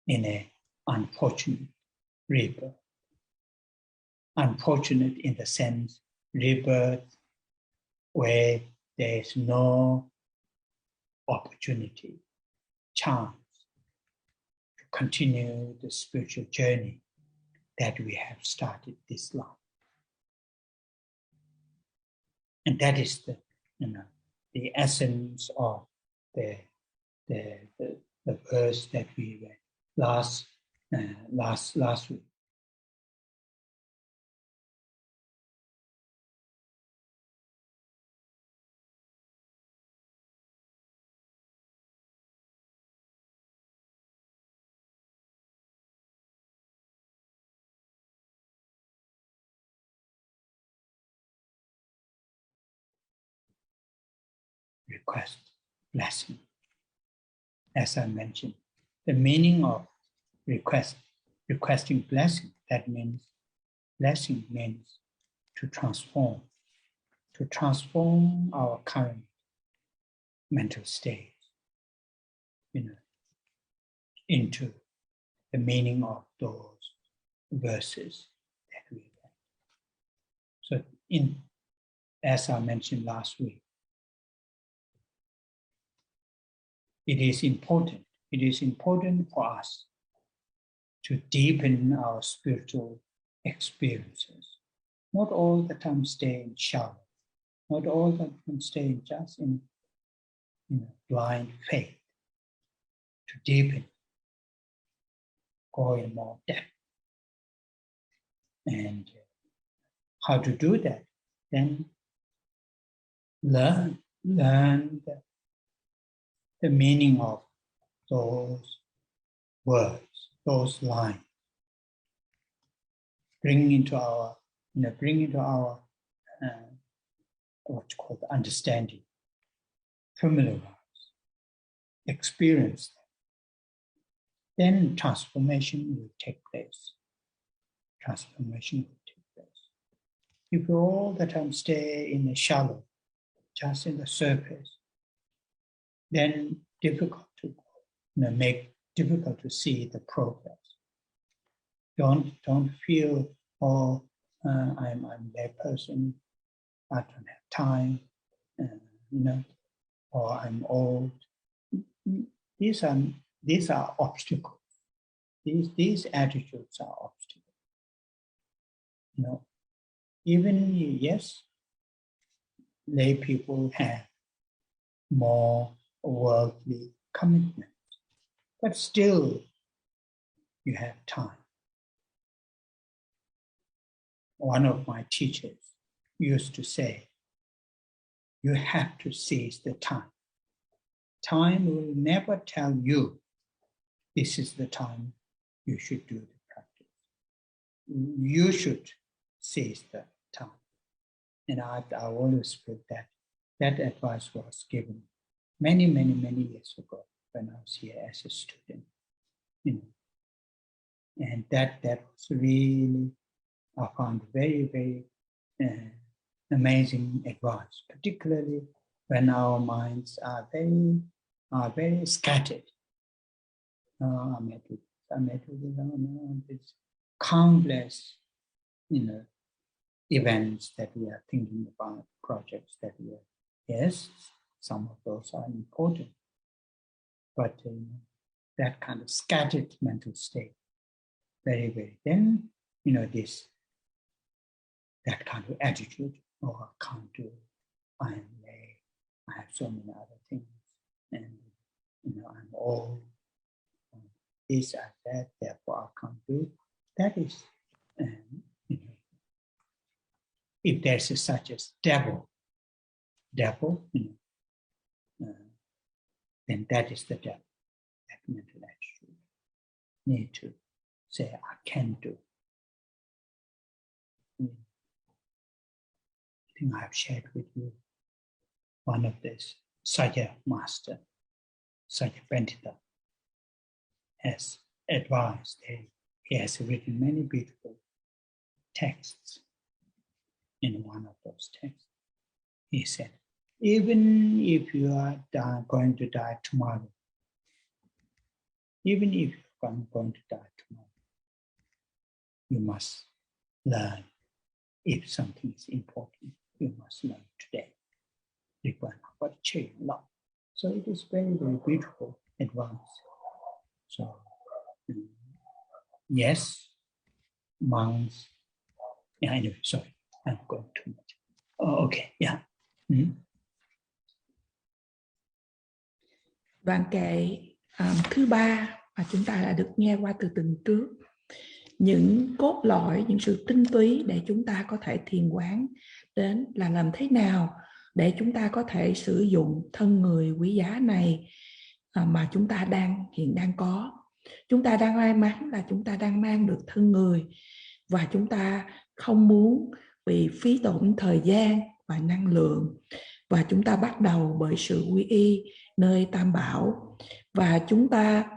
in an unfortunate rebirth. Unfortunate in the sense rebirth where there is no opportunity, chance to continue the spiritual journey that we have started this life. And that is the essence of the verse that we read last week. Request blessing. As I mentioned, the meaning of requesting blessing, that means blessing means to transform our current mental state, into the meaning of those verses that we read. So as I mentioned last week, it is important. It is important for us to deepen our spiritual experiences. Not all the time stay in shallow. Not all the time stay just in blind faith. To deepen, go in more depth. And how to do that? Then learn the meaning of those words, those lines. Bring into our what's called understanding. Familiarize, experience them. Then transformation will take place. Transformation will take place. If you all the time stay in the shallow, just in the surface, then difficult to difficult to see the progress. Don't feel, oh, I'm a lay person, I don't have time, or I'm old. These are obstacles. These attitudes are obstacles. Even yes, lay people have more worldly commitments, but still you have time. One of my teachers used to say, you have to seize the time. Time will never tell you this is the time you should do the practice. You should seize the time. And I always feel that advice was given many years ago when I was here as a student. And that was really, I found very amazing advice, particularly when our minds are very scattered. I met with this countless, events that we are thinking about, projects that we are. Yes, some of those are important, but that kind of scattered mental state, very. Then that kind of attitude, oh, I can't do it. I am late. I have so many other things, and I'm old. This and that, therefore I can't do it. That is, if there's such as devil, then that is the devil. That mental attitude. Need to say, I can do it. I think I have shared with you one of this Sajja master, Sajja Pentita, has advised. He has written many beautiful texts. In one of those texts, he said, even if you are going to die tomorrow, you must learn. If something is important, you must learn today. So it is very beautiful advice. So yes, monks. Yeah, anyway, sorry, I'm going too much. Oh, okay, yeah. Đoạn kệ thứ ba mà chúng ta đã được nghe qua từ tuần trước, những cốt lõi, những sự tinh túy để chúng ta có thể thiền quán đến là làm thế nào để chúng ta có thể sử dụng thân người quý giá này mà chúng ta hiện đang có. Chúng ta đang may mắn là chúng ta đang mang được thân người, và chúng ta không muốn bị phí tổn thời gian và năng lượng, và chúng ta bắt đầu bởi sự quy y nơi Tam Bảo, và chúng ta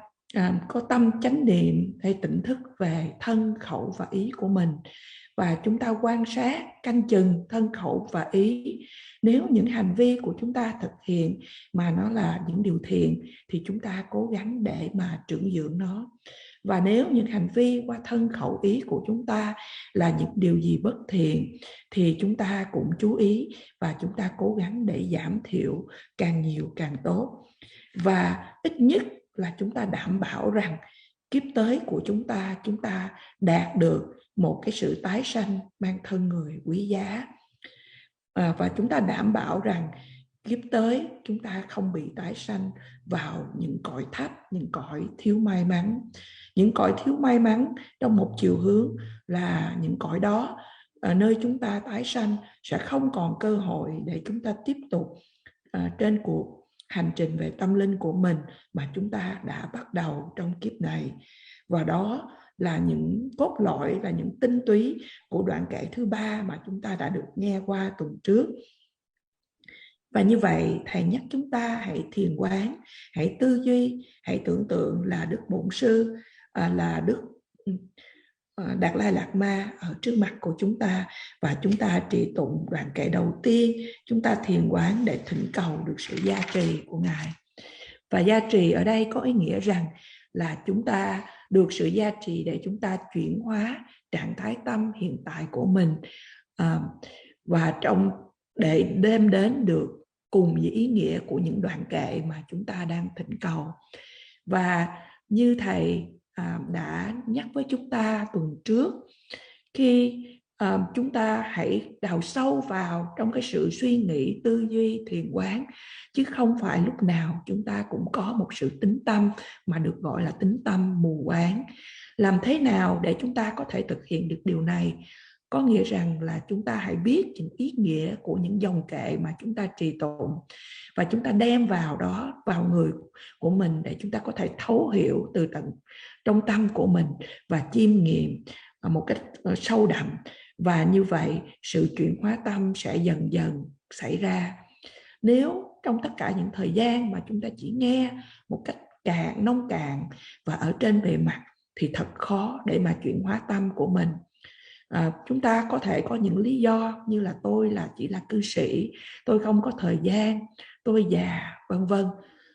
có tâm chánh niệm hay tỉnh thức về thân, khẩu và ý của mình, và chúng ta quan sát, canh chừng thân, khẩu và ý. Nếu những hành vi của chúng ta thực hiện mà nó là những điều thiện thì chúng ta cố gắng để mà trưởng dưỡng nó. Và nếu những hành vi qua thân khẩu ý của chúng ta là những điều gì bất thiện thì chúng ta cũng chú ý và chúng ta cố gắng để giảm thiểu càng nhiều càng tốt. Và ít nhất là chúng ta đảm bảo rằng kiếp tới của chúng ta đạt được một cái sự tái sanh mang thân người quý giá. Và chúng ta đảm bảo rằng kiếp tới chúng ta không bị tái sanh vào những cõi thấp, những cõi thiếu may mắn. Những cõi thiếu may mắn trong một chiều hướng là những cõi đó nơi chúng ta tái sanh sẽ không còn cơ hội để chúng ta tiếp tục trên cuộc hành trình về tâm linh của mình mà chúng ta đã bắt đầu trong kiếp này. Và đó là những cốt lõi, là những tinh túy của đoạn kệ thứ 3 mà chúng ta đã được nghe qua tuần trước. Và như vậy thầy nhắc chúng ta hãy thiền quán, hãy tư duy, hãy tưởng tượng là Đức Bổn Sư, là Đức Đạt Lai Lạt Ma ở trước mặt của chúng ta, và chúng ta trì tụng đoạn kệ đầu tiên, chúng ta thiền quán để thỉnh cầu được sự gia trì của Ngài. Và gia trì ở đây có ý nghĩa rằng là chúng ta được sự gia trì để chúng ta chuyển hóa trạng thái tâm hiện tại của mình, và để đem đến được cùng với ý nghĩa của những đoạn kệ mà chúng ta đang thỉnh cầu. Và như thầy đã nhắc với chúng ta tuần trước, khi chúng ta hãy đào sâu vào trong cái sự suy nghĩ, tư duy, thiền quán, chứ không phải lúc nào chúng ta cũng có một sự tín tâm mà được gọi là tín tâm mù quáng. Làm thế nào để chúng ta có thể thực hiện được điều này? Có nghĩa rằng là chúng ta hãy biết những ý nghĩa của những dòng kệ mà chúng ta trì tụng, và chúng ta đem vào đó, vào người của mình, để chúng ta có thể thấu hiểu từ tận trong tâm của mình và chiêm nghiệm một cách sâu đậm. Và như vậy sự chuyển hóa tâm sẽ dần dần xảy ra. Nếu trong tất cả những thời gian mà chúng ta chỉ nghe một cách nông cạn và ở trên bề mặt thì thật khó để mà chuyển hóa tâm của mình. Chúng ta có thể có những lý do như là tôi chỉ là cư sĩ, tôi không có thời gian, tôi già, vân vân.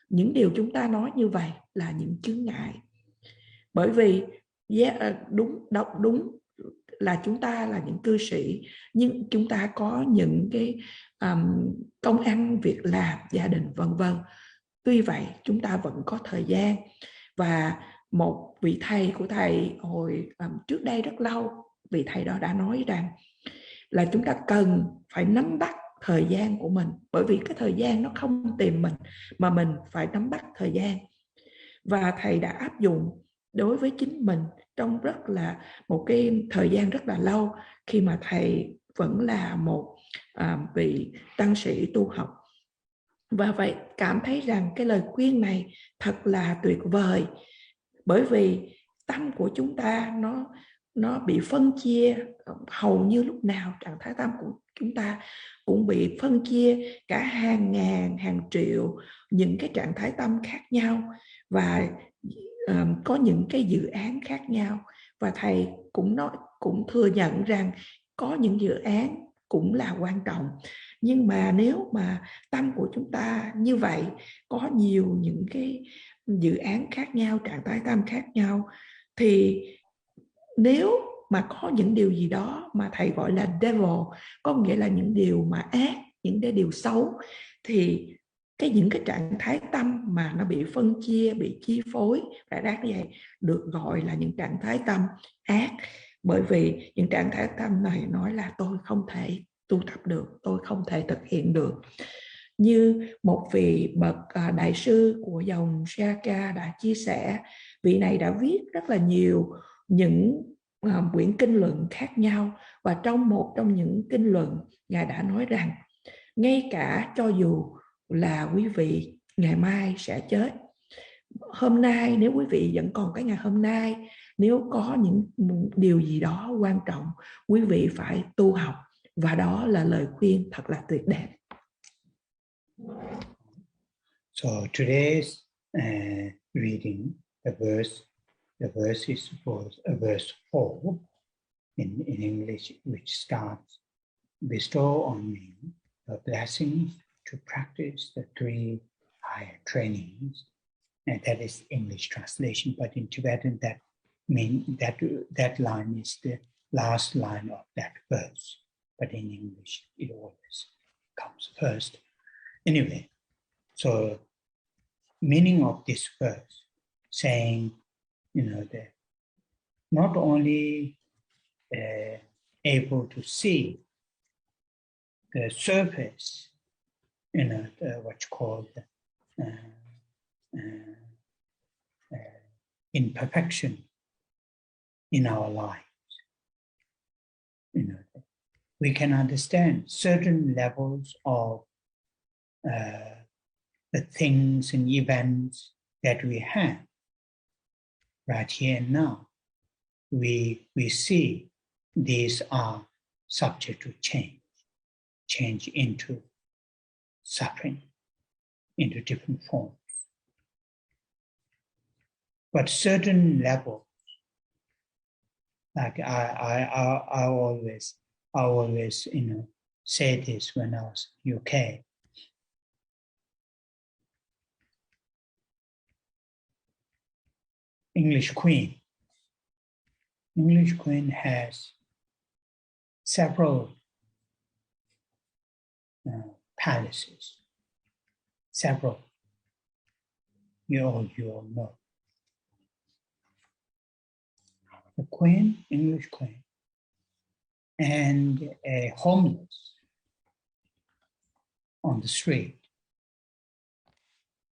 Những điều chúng ta nói như vậy là những chướng ngại. Bởi vì đúng là chúng ta là những cư sĩ, nhưng chúng ta có những cái công ăn, việc làm, gia đình, vân vân. Tuy vậy chúng ta vẫn có thời gian. Và một vị thầy của thầy hồi trước đây rất lâu, vị thầy đó đã nói rằng là chúng ta cần phải nắm bắt thời gian của mình, bởi vì cái thời gian nó không tìm mình, mà mình phải nắm bắt thời gian. Và thầy đã áp dụng đối với chính mình trong một cái thời gian rất là lâu, khi mà thầy vẫn là một vị tăng sĩ tu học. Và vậy cảm thấy rằng cái lời khuyên này thật là tuyệt vời, bởi vì tâm của chúng ta nó bị phân chia. Hầu như lúc nào trạng thái tâm của chúng ta cũng bị phân chia cả hàng ngàn, hàng triệu những cái trạng thái tâm khác nhau, và có những cái dự án khác nhau. Và thầy cũng thừa nhận rằng có những dự án cũng là quan trọng, nhưng mà nếu mà tâm của chúng ta như vậy, có nhiều những cái dự án khác nhau, trạng thái tâm khác nhau, thì nếu mà có những điều gì đó mà thầy gọi là devil, có nghĩa là những điều mà ác, những cái điều xấu, thì những cái trạng thái tâm mà nó bị phân chia, bị chi phối và như vậy được gọi là những trạng thái tâm ác. Bởi vì những trạng thái tâm này nói là tôi không thể tu tập được, tôi không thể thực hiện được. Như một vị bậc đại sư của dòng Sera đã chia sẻ, vị này đã viết rất là nhiều những quyển kinh luận khác nhau, và trong một trong những kinh luận, Ngài đã nói rằng ngay cả cho dù là quý vị ngày mai sẽ chết, hôm nay nếu quý vị vẫn còn cái ngày hôm nay, nếu có những điều gì đó quan trọng, quý vị phải tu học. Và đó là lời khuyên thật là tuyệt đẹp. So today's reading, the verse is verse 4 in English, which starts, bestow on me the blessings to practice the 3 higher trainings. And that is English translation, but in Tibetan that mean that line is the last line of that verse, but in English it always comes first. Anyway, so meaning of this verse saying, that not only able to see the surface, what's called imperfection in our lives. We can understand certain levels of the things and events that we have right here and now. We see these are subject to change into suffering, into different forms. But certain levels, like I always say this when I was in UK. English Queen has several palaces. Several. You all know. The Queen, English Queen, and a homeless on the street.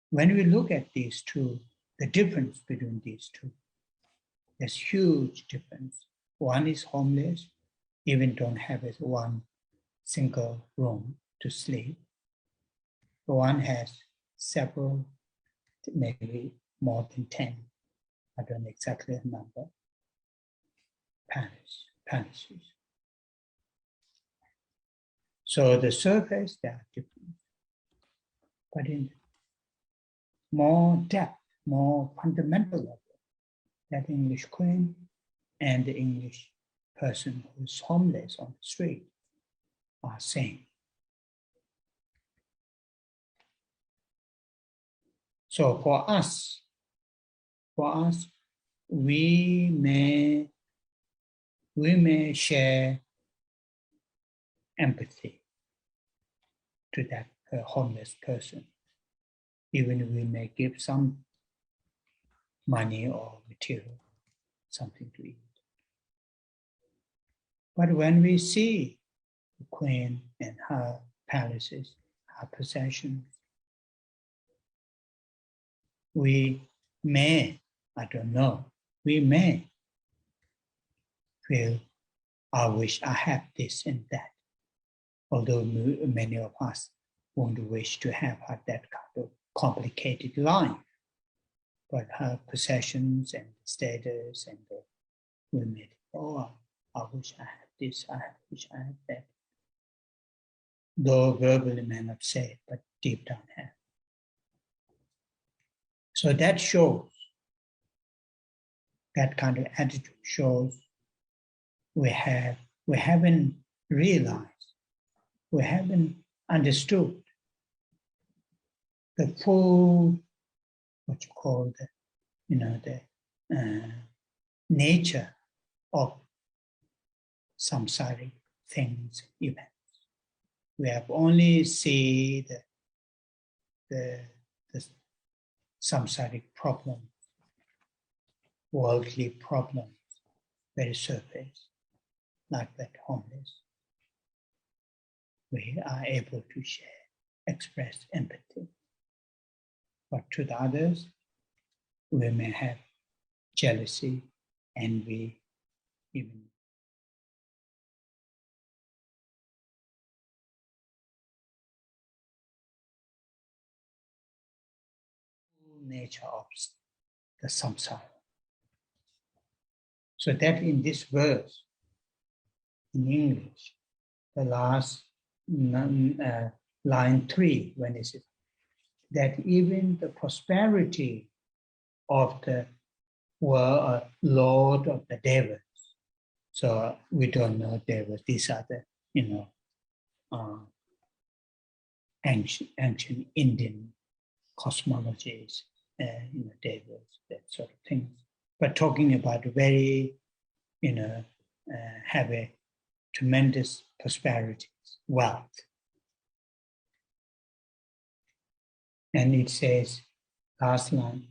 When we look at these two, the difference between these two, there's huge difference. One is homeless, even don't have one single room to sleep. The one has several, maybe more than 10, I don't know exactly the number, palaces. So the surface, they are different. But in more depth, more fundamental level, that English Queen and the English person who is homeless on the street are same. So for us, we may share empathy to that homeless person. Even we may give some money or material, something to eat. But when we see the Queen and her palaces, her possessions, we may, I don't know, we may feel, I wish I had this and that. Although many of us won't wish to have that kind of complicated life. But her possessions and status and the women, I wish I had this, I wish I had that. Though verbally may not say it, but deep down have. So that shows, that kind of attitude shows we haven't realized, we haven't understood the full, what you call the nature of samsaric things, events. We have only seen the samsaric problems, worldly problems, very surface, like that homeless. We are able to share, express empathy. But to the others, we may have jealousy, envy, even nature of the samsara. So that in this verse, in English, the last line 3, when it says that even the prosperity of the world, Lord of the devas. So we don't know devas. These are the ancient Indian cosmologies, devas, that sort of things. but talking about very, have a tremendous prosperity, wealth. And it says, last line,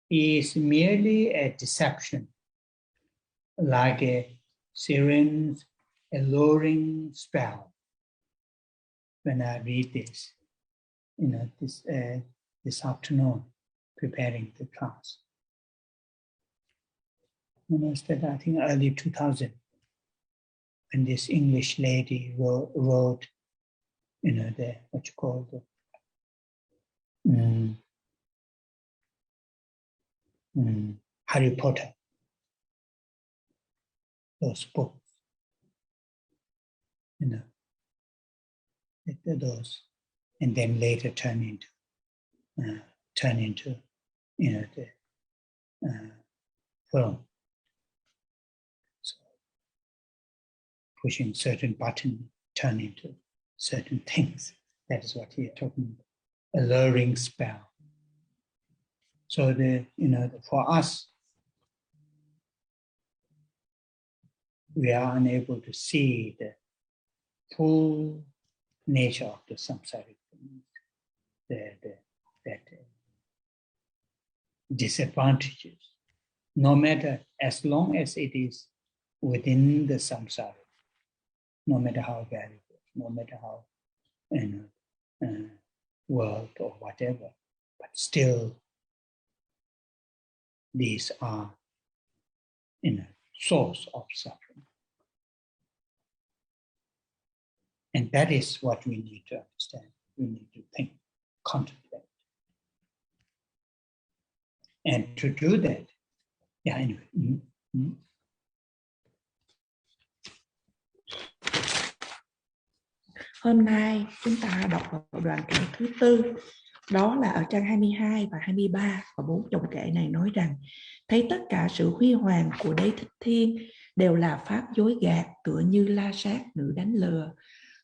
is merely a deception, like a Tsering's alluring spell. When I read this, this afternoon, preparing the class. I think early 2000, when this English lady wrote, what you call Harry Potter, those books, those, and then later turn into the film. So pushing certain button turn into certain things. That is what you're talking about. Alluring spell. So for us, we are unable to see the full nature of the samsaric that disadvantages, no matter, as long as it is within the samsara, no matter how valuable, no matter how world or whatever, but still these are source of suffering. And that is what we need to understand. We need to think, contemplate. And to do that, Hôm nay chúng ta đọc vào đoạn kệ thứ 4, đó là ở trang 22 và 23, và 4 dòng kệ này nói rằng: thấy tất cả sự huy hoàng của đế thích thiên đều là pháp dối gạt, tựa như la sát nữ đánh lừa.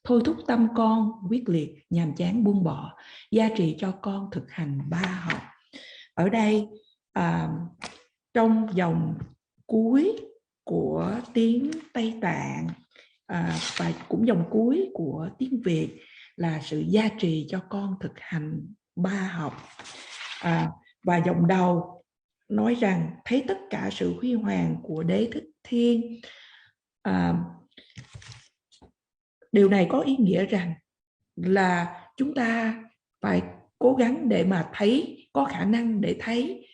Thôi thúc tâm con quyết liệt, nhàm chán buông bỏ, gia trì cho con thực hành 3 học. Ở đây trong dòng cuối của tiếng Tây Tạng và cũng dòng cuối của tiếng Việt là sự gia trì cho con thực hành 3 học. Và dòng đầu nói rằng thấy tất cả sự huy hoàng của đế thích thiên. Điều này có ý nghĩa rằng là chúng ta phải cố gắng để mà thấy, có khả năng để thấy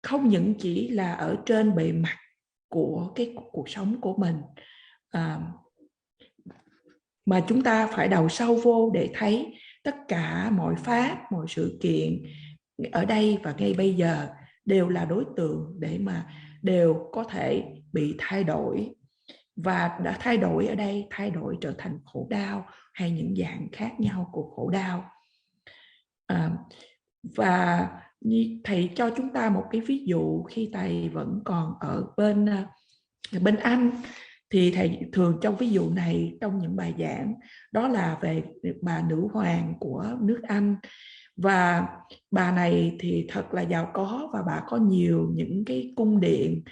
không những chỉ là ở trên bề mặt của cái cuộc sống của mình, mà chúng ta phải đào sâu vô để thấy tất cả mọi pháp, mọi sự kiện ở đây và ngay bây giờ đều là đối tượng để mà đều có thể bị thay đổi. Và đã thay đổi ở đây, thay đổi trở thành khổ đau hay những dạng khác nhau của khổ đau. Và như thầy cho chúng ta một cái ví dụ, khi thầy vẫn còn ở bên Anh, thì thầy thường trong ví dụ này trong những bài giảng, đó là về bà nữ hoàng của nước Anh. Và bà này thì thật là giàu có, và bà có nhiều những cái cung điện,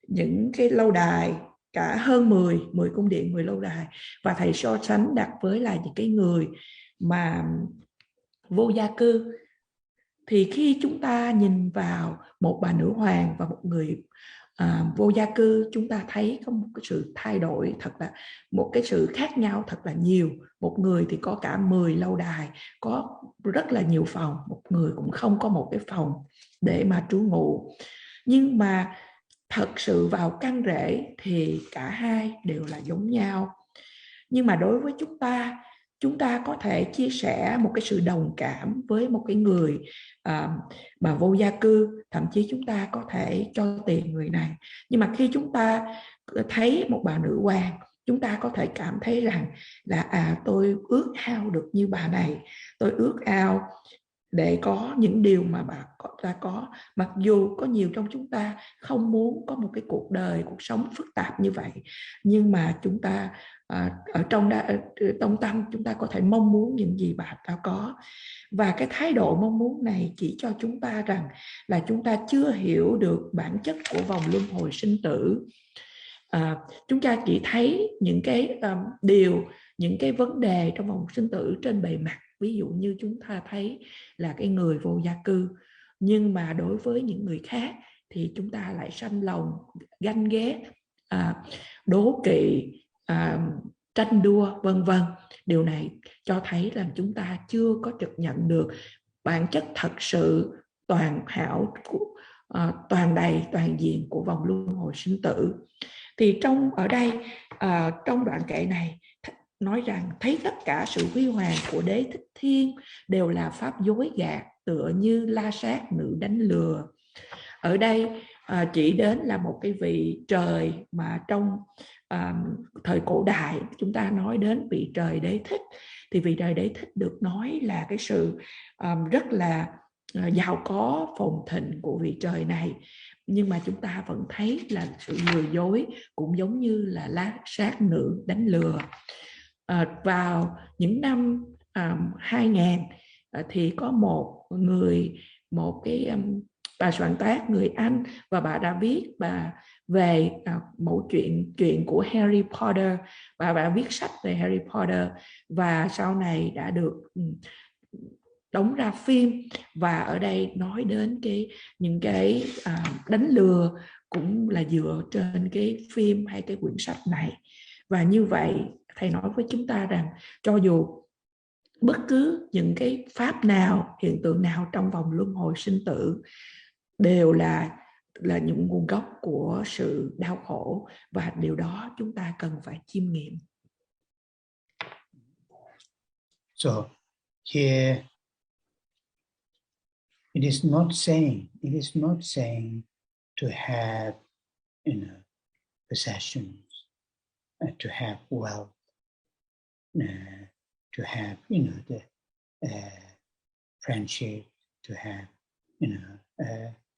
những cái lâu đài, cả hơn 10 cung điện, 10 lâu đài. Và thầy so sánh đặt với là những cái người mà vô gia cư. Thì khi chúng ta nhìn vào một bà nữ hoàng và một người vô gia cư, chúng ta thấy có một cái sự thay đổi, thật là một cái sự khác nhau thật là nhiều. Một người thì có cả 10 lâu đài, có rất là nhiều phòng, một người cũng không có một cái phòng để mà trú ngụ. Nhưng mà thật sự vào căn rễ thì cả hai đều là giống nhau. Nhưng mà đối với chúng ta có thể chia sẻ một cái sự đồng cảm với một cái người mà vô gia cư, thậm chí chúng ta có thể cho tiền người này. Nhưng mà khi chúng ta thấy một bà nữ hoàng, chúng ta có thể cảm thấy rằng là tôi ước ao được như bà này, tôi ước ao để có những điều mà bà ta có. Mặc dù có nhiều trong chúng ta không muốn có một cái cuộc đời, cuộc sống phức tạp như vậy, nhưng mà chúng ta ở trong tâm chúng ta có thể mong muốn những gì bạn đã có. Và cái thái độ mong muốn này chỉ cho chúng ta rằng là chúng ta chưa hiểu được bản chất của vòng luân hồi sinh tử. Chúng ta chỉ thấy những cái những cái vấn đề trong vòng sinh tử trên bề mặt. Ví dụ như chúng ta thấy là cái người vô gia cư, nhưng mà đối với những người khác thì chúng ta lại sanh lòng ganh ghét, đố kỵ, tranh đua, vân vân. Điều này cho thấy là chúng ta chưa có trực nhận được bản chất thật sự toàn hảo, toàn đầy, toàn diện của vòng luân hồi sinh tử. Thì ở đây trong đoạn kệ này nói rằng thấy tất cả sự huy hoàng của đế thích thiên đều là pháp dối gạt, tựa như la sát nữ đánh lừa. Ở đây chỉ đến là một cái vị trời mà trong thời cổ đại chúng ta nói đến vị trời đế thích. Thì vị trời đế thích được nói là cái sự rất là giàu có phồn thịnh của vị trời này, nhưng mà chúng ta vẫn thấy là sự lừa dối, cũng giống như là la sát nữ đánh lừa. Vào những năm 2000 thì có một cái bà soạn tác người Anh, và bà đã viết về một chuyện của Harry Potter, và bà viết sách về Harry Potter, và sau này đã được đóng ra phim. Và ở đây nói đến những cái đánh lừa cũng là dựa trên cái phim hay cái quyển sách này. Và như vậy thầy nói với chúng ta rằng cho dù bất cứ những cái pháp nào, hiện tượng nào trong vòng luân hồi sinh tử đều là những nguồn gốc của sự đau khổ, và điều đó chúng ta cần phải chiêm nghiệm. So here it is not saying to have, possessions, to have wealth, to have, the friendship, to have,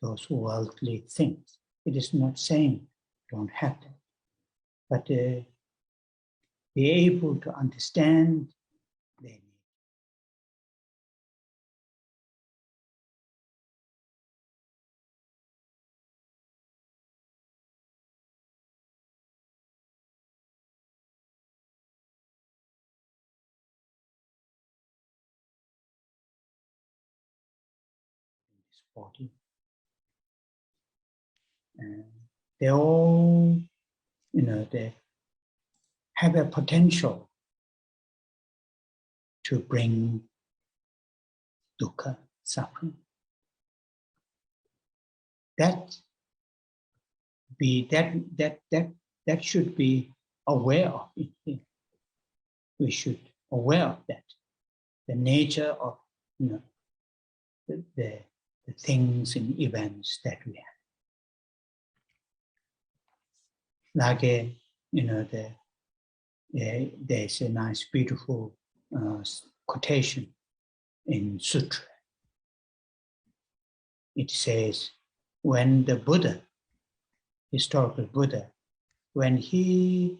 those worldly things. It is not saying don't have that, but be able to understand their need. Body. They all, they have a potential to bring dukkha, suffering. That should be aware of it. We should aware of that, the nature of, the things and events that we have. Like there's a nice, beautiful quotation in Sutra. It says, when the Buddha, historical Buddha, when he,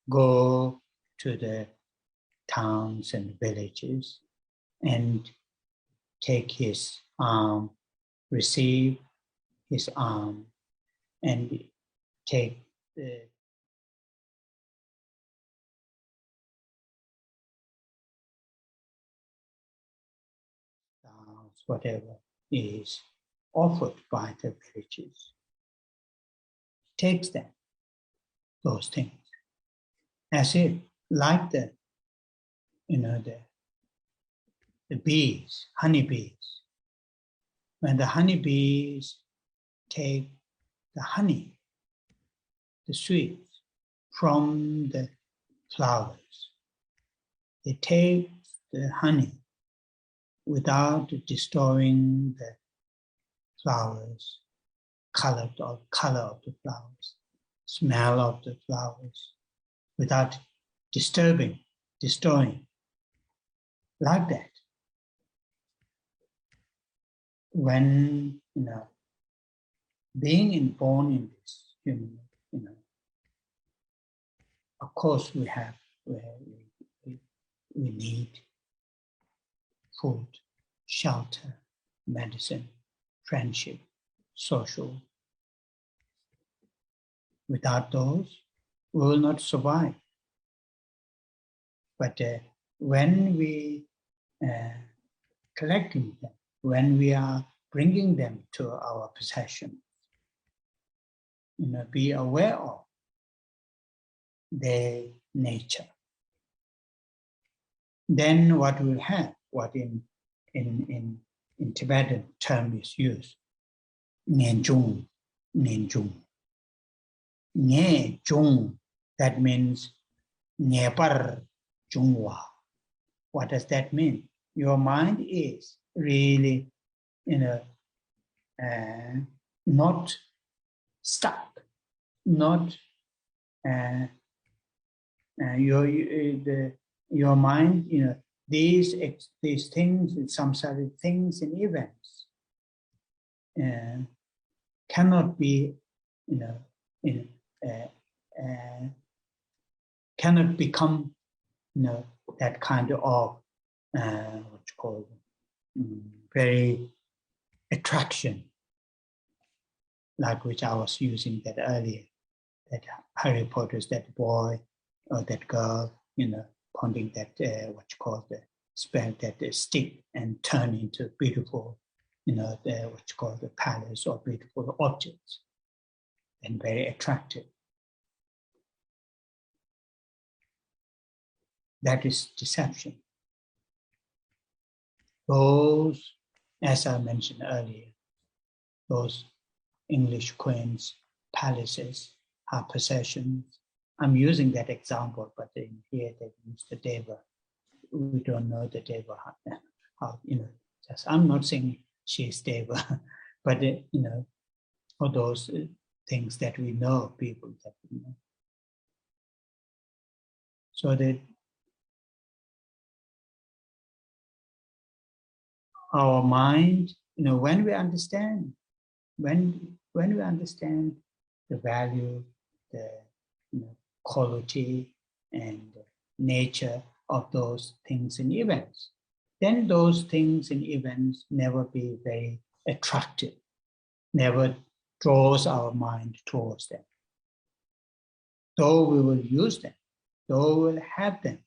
go to the towns and villages and take his arm, receive his arm, and take the whatever is offered by the villages, takes them, those things, as if like the bees, honeybees. When the honeybees take the honey, the sweets from the flowers, they take the honey without destroying the flowers, color of the flowers, smell of the flowers, without destroying, like that. When being born in this human course we need food, shelter, medicine, friendship, social. Without those, we will not survive. But when we collecting them, when we are bringing them to our possession, be aware of their nature. Then what we'll have, what in Tibetan term is used, Ngen Chung, Ngen Chung. Nge Chung, that means Nge Par Chungwa. What does that mean? Your mind is really, not stuck, not your mind, these things, samsaric things and events cannot be, cannot become, that kind of what's called very attraction, like which I was using that earlier, that Harry Potter's that boy or that girl, pointing that what's called the spell, that stick and turn into beautiful, what's called the palace or beautiful objects, and very attractive. That is deception. Those, as I mentioned earlier, those English queens' palaces are possessions. I'm using that example, but in here they use the deva. We don't know the deva. How, just, I'm not saying she's deva, but for those things that we know, people that we know. So that our mind, when we understand, when we understand the value, the quality and nature of those things and events, then those things and events never be very attractive, never draws our mind towards them. Though we will use them, though we will have them.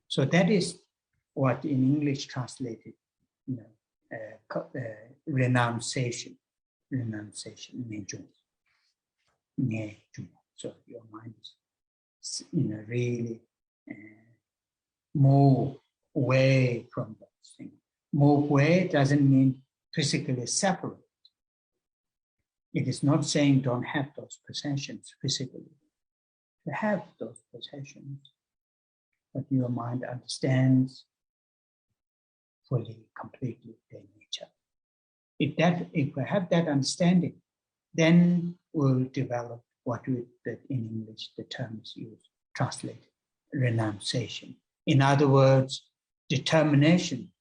So that is what in English translated, renunciation, so your mind is, really move away from those things. Move away doesn't mean physically separate. It is not saying don't have those possessions physically. You have those possessions, but your mind understands fully, completely their nature. If we have that understanding, then we'll develop what in English the term is used, translated, renunciation. In other words, determination.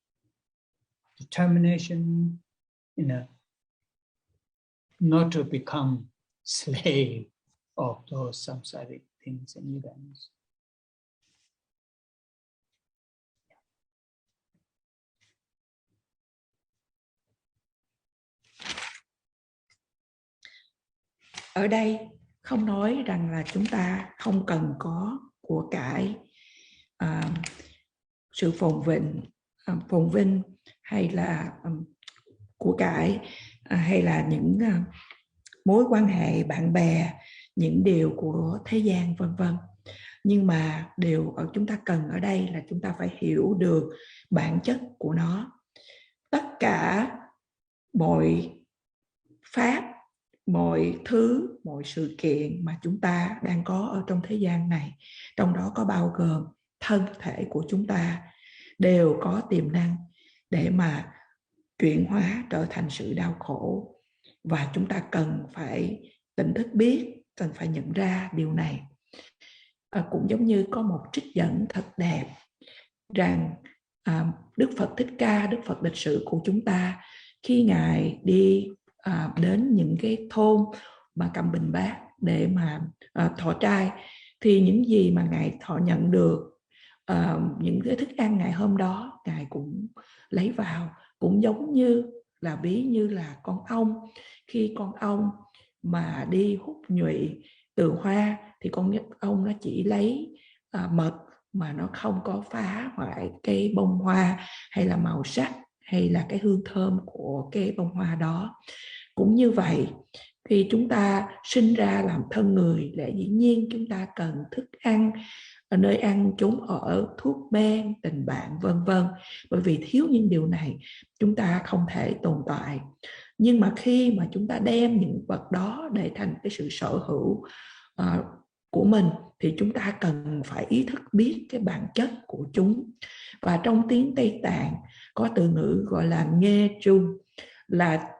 Determination, not to become slave of those samsaric things and events. Ở đây không nói rằng là chúng ta không cần có của cải, sự phồn vinh hay là của cải, hay là những mối quan hệ bạn bè, những điều của thế gian vân vân. Nhưng mà điều chúng ta cần ở đây là chúng ta phải hiểu được bản chất của nó. Tất cả mọi pháp, mọi thứ, mọi sự kiện mà chúng ta đang có ở trong thế gian này, trong đó có bao gồm thân thể của chúng ta, đều có tiềm năng để mà chuyển hóa trở thành sự đau khổ. Và chúng ta cần phải tỉnh thức biết, cần phải nhận ra điều này. Cũng giống như có một trích dẫn thật đẹp rằng Đức Phật Thích Ca, Đức Phật lịch sử của chúng ta, khi Ngài đi đến những cái thôn mà cầm bình bát để mà thọ trai, thì những gì mà Ngài thọ nhận được, những cái thức ăn ngày hôm đó Ngài cũng lấy vào, cũng giống như là ví như là con ong. Khi con ong mà đi hút nhụy từ hoa thì con ong nó chỉ lấy mật, mà nó không có phá hoại cái bông hoa hay là màu sắc hay là cái hương thơm của cái bông hoa đó. Cũng như vậy, khi chúng ta sinh ra làm thân người, lẽ dĩ nhiên chúng ta cần thức ăn, nơi ăn chốn ở, thuốc men, tình bạn, vân vân. Bởi vì thiếu những điều này chúng ta không thể tồn tại. Nhưng mà khi mà chúng ta đem những vật đó để thành cái sự sở hữu của mình, thì chúng ta cần phải ý thức biết cái bản chất của chúng. Và trong tiếng Tây Tạng có từ ngữ gọi là nghe chung, là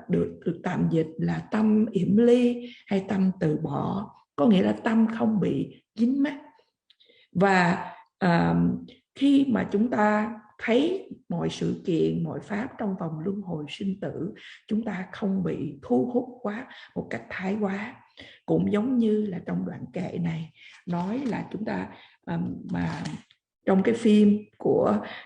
được tạm dịch là tâm yểm ly hay tâm từ bỏ, có nghĩa là tâm không bị dính mắc. Và khi mà chúng ta thấy mọi sự kiện, mọi pháp trong vòng luân hồi sinh tử, chúng ta không bị thu hút quá một cách thái quá. Cũng giống như là trong đoạn kệ này nói là chúng ta mà trong cái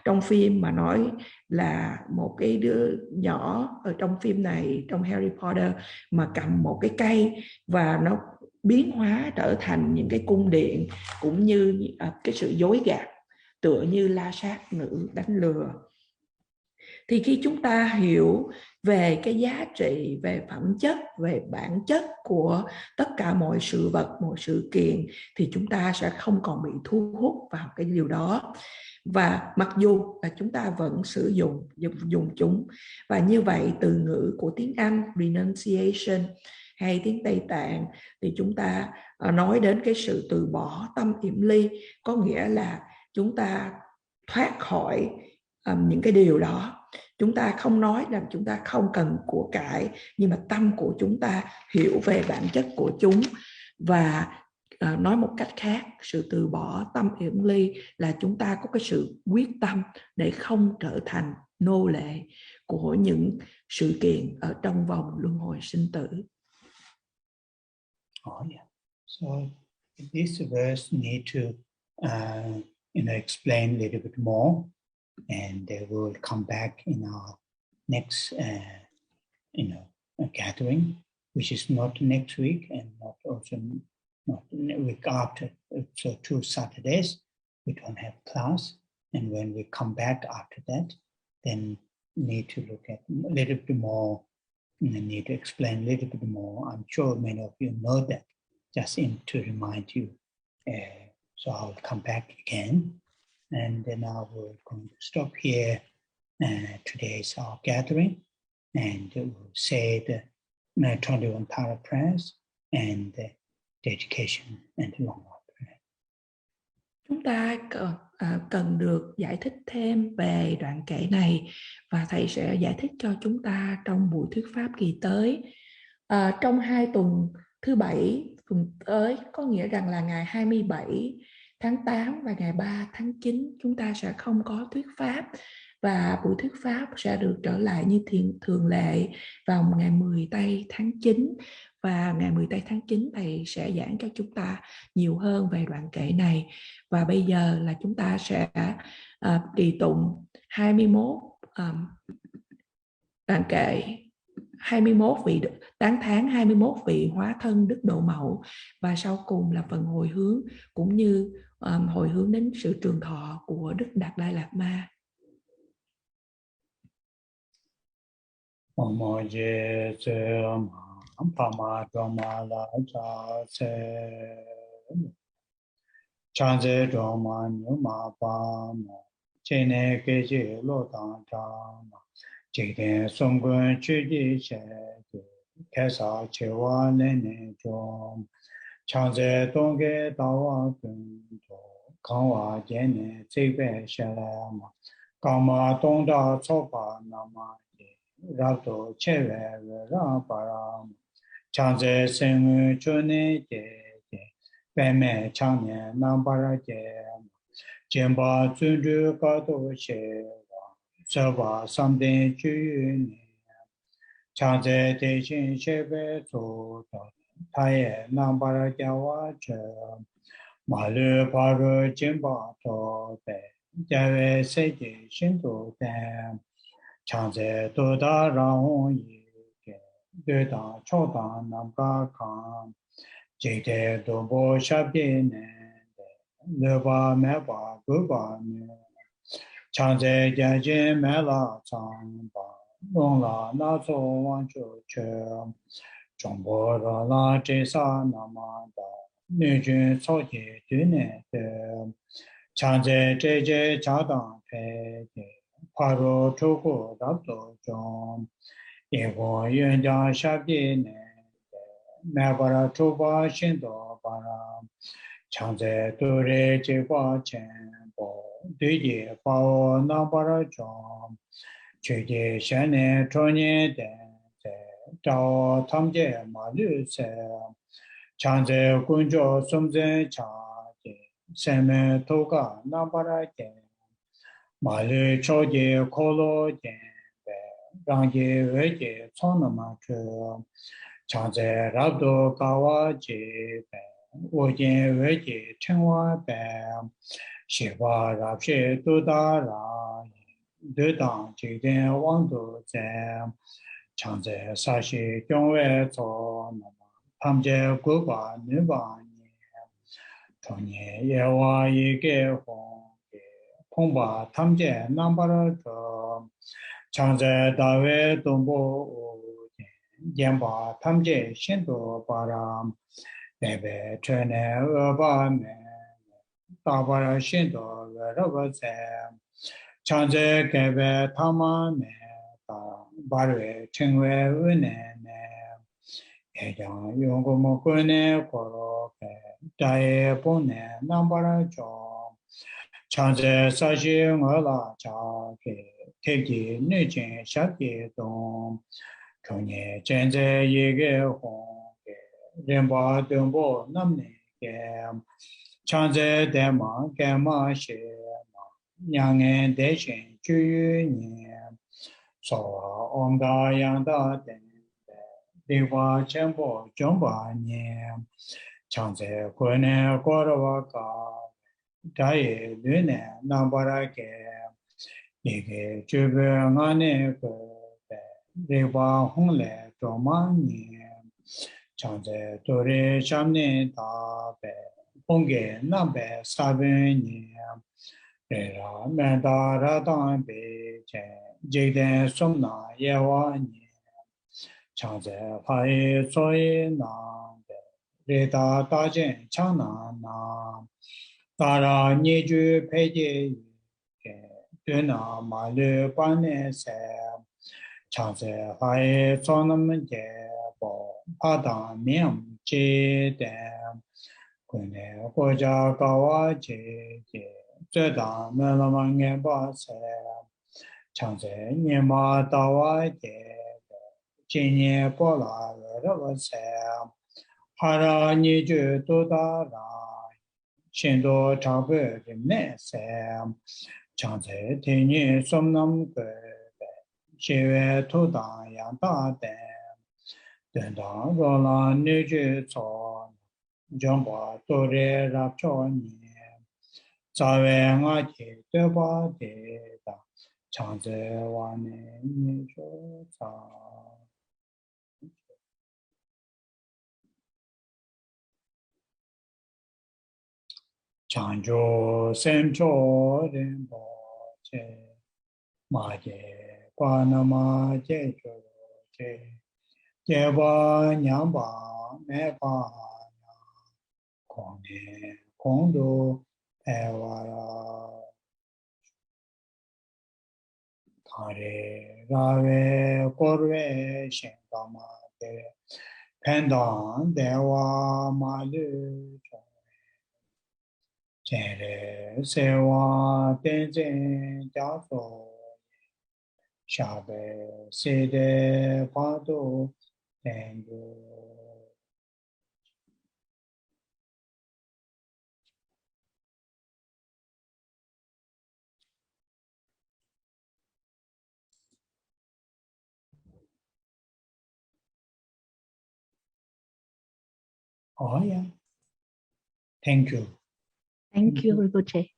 trong phim mà nói là một cái đứa nhỏ ở trong phim này, trong Harry Potter, mà cầm một cái cây và nó biến hóa trở thành những cái cung điện, cũng như cái sự dối gạt, tựa như la sát nữ đánh lừa. Thì khi chúng ta hiểu về cái giá trị, về phẩm chất, về bản chất của tất cả mọi sự vật, mọi sự kiện, thì chúng ta sẽ không còn bị thu hút vào cái điều đó. Và mặc dù là chúng ta vẫn sử dụng chúng. Và như vậy, từ ngữ của tiếng Anh renunciation hay tiếng Tây Tạng thì chúng ta nói đến cái sự từ bỏ tâm yểm ly, có nghĩa là chúng ta thoát khỏi những cái điều đó. Chúng ta không nói rằng chúng ta không cần của cải, nhưng mà tâm của chúng ta hiểu về bản chất của chúng. Và nói một cách khác, sự từ bỏ tâm yểm ly là chúng ta có cái sự quyết tâm để không trở thành nô lệ của những sự kiện ở trong vòng luân hồi sinh tử. Oh yeah. So this verse need to explain a little bit more, and we will come back in our next gathering, which is not next week and not the week after. So 2 Saturdays we don't have class, and when we come back after that, then need to look at a little bit more, need to explain a little bit more. I'm sure many of you know that, just to remind you. So I'll come back again, and then now we're going to stop here. Today is our gathering, and we'll say the 21 para prayers and the dedication and the long walk prayer. Chúng ta cần được giải thích thêm về đoạn kệ này, và Thầy sẽ giải thích cho chúng ta trong buổi thuyết pháp kỳ tới. Trong 2 tuần, thứ Bảy tuần tới, có nghĩa rằng là ngày 27 tháng 8 và ngày 3 tháng 9, chúng ta sẽ không có thuyết pháp. Và buổi thuyết pháp sẽ được trở lại như thường lệ vào ngày 10 tây tháng 9. Và ngày 10 tây tháng 9 Thầy sẽ giảng cho chúng ta nhiều hơn về đoạn kệ này. Và bây giờ là chúng ta sẽ trì tụng 21 đoạn kệ 21 vị tán thán 21 vị hóa thân đức độ mẫu, và sau cùng là phần hồi hướng, cũng như hồi hướng đến sự trường thọ của Đức Đạt Lai Lạt Ma. Chanze Roma Nyuma Pama Chene Keji Lotang Tama Chikden Songun Chuji Che Kesa Chewa Lene Jom Chanze Tongge Dawa Kunto Kawa Jene Tsikbe Shelama Kama Tongda Tsopa Nama Rabdo Chewe Raparama Chanze Sengu Chune Peme Changye Nambara Jemba Zundu Kato Shewa Sava Samden Chuyuni Changze Deshin Shebe Su Taye Nambara Jawa Che Malu Paru Jimba To Be Jawe Seji Shindu Den Changze Duda Rahon Yi Ge Duda Chodan Namka Kan Jite Dumbo Shabdi Ne Leba Meba Guba Ne Changze Jajin Mela Changba Long La Na So Wan Chu Che Chongbo Ra La Je Sa Nama Da Nu Jun So Ji Du Ne De Changze Je Je Cha Dang Pe De Pa Ro Chu Gu Rab Do Chong Ye Go Yun Jang Sha Bi Ne De Me Ba Ra Chu Ba Shin Do Ba Ra Changze Du Re Je Ba Chen Bo Du Ye Ba O Na Ba Ra Chong Chö Je Shen Ne Chö Nye Den Ze Zhao Tam Je Ma Lu Se Changze Gun Jo Sum Zen Cha Je Sen Me To Ga Na Ba Ra Je Ma Lu Chö Je Ko Lo Je Be Rang Je We Je Chong Na Ma Chö Changze Rab Do Ga Wa Je Be Wo Je We Je Chen Wa Be Shi Wa Rab She Du Da Ra De Dang Ji Den Wang Du Zen Changze Sa Shi Gyong We Zo Na Ma Tam Je Gu Ba Nu Ba Ni Chong Ye Ye Wa Yi Ge Hong Ge Pong Ba Tam Je Nam Ba Ra Zhe Changze Da We Dong Bo Wu Yan Ba Tam Je Shen Du Ba Ra Be Be Che Ne E Ba Me Da Ba Ra Shen Du We Ra Ba Zen Changze Gebe Tama Ne Da Barwe Chengwe Une Ne Yejang Yungu Mugu Ne Koro Ke Daye Pong Ne Nambara Chong Changze Sashi Ngola Cha Ke Teki Nujin Shaki Dong Chonye Chenze Yege Hong Ke Rinpa Dumbo Namne Ke Changze Dema Gema She Yang Deshin Juyu Nian So Om Da Yang Da Den Dewa Chenpo Jomba Nian Changze Kune Korwa Ka Daye Lune Nambara Ke Yege Jube Ngane Ke Dewa Hongle Joma Nian Changze Dore Shamne Da Be Honge Nambe Sabe Nian Ra me da ra dang be chen jig den sum na ye wa ni chang ze pa ye so ye na be re da da jen chang na na da ra ni ju pe je ke de na ma le pa ne se chang ze pa ye so nam je bo pa da mian je den kun ne ko ja ga wa je je 这当那那么眼巴塞，常在年马大瓦节，今年过了这个塞，哈拉你就多大啦？现在差不多的那塞，常在天年送那么个，七月土当养大的，等到若拉你就做，将把多的让着你。 在外我去得把的da常在外面你说咋常就生着人不这马杰瓜那么这就这这把娘把没把光年光都哎哇啦。 Hare Rave Korve Shengama De Pendan Dewa Malu Chere Sewa Tenzen Jaso Shabe Sede Pado Tengu hỏi. Thank you. Thank you, Rinpoche.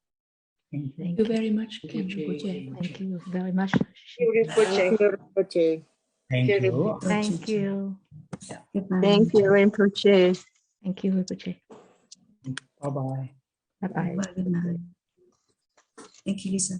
Thank you very much, Ken Rinpoche. Thank you very much. Thank you, Rinpoche. Thank you. Thank you. Thank you, Rinpoche. Thank you, Rinpoche. Bye bye. Bye bye. Good night. Thank you, Lisa.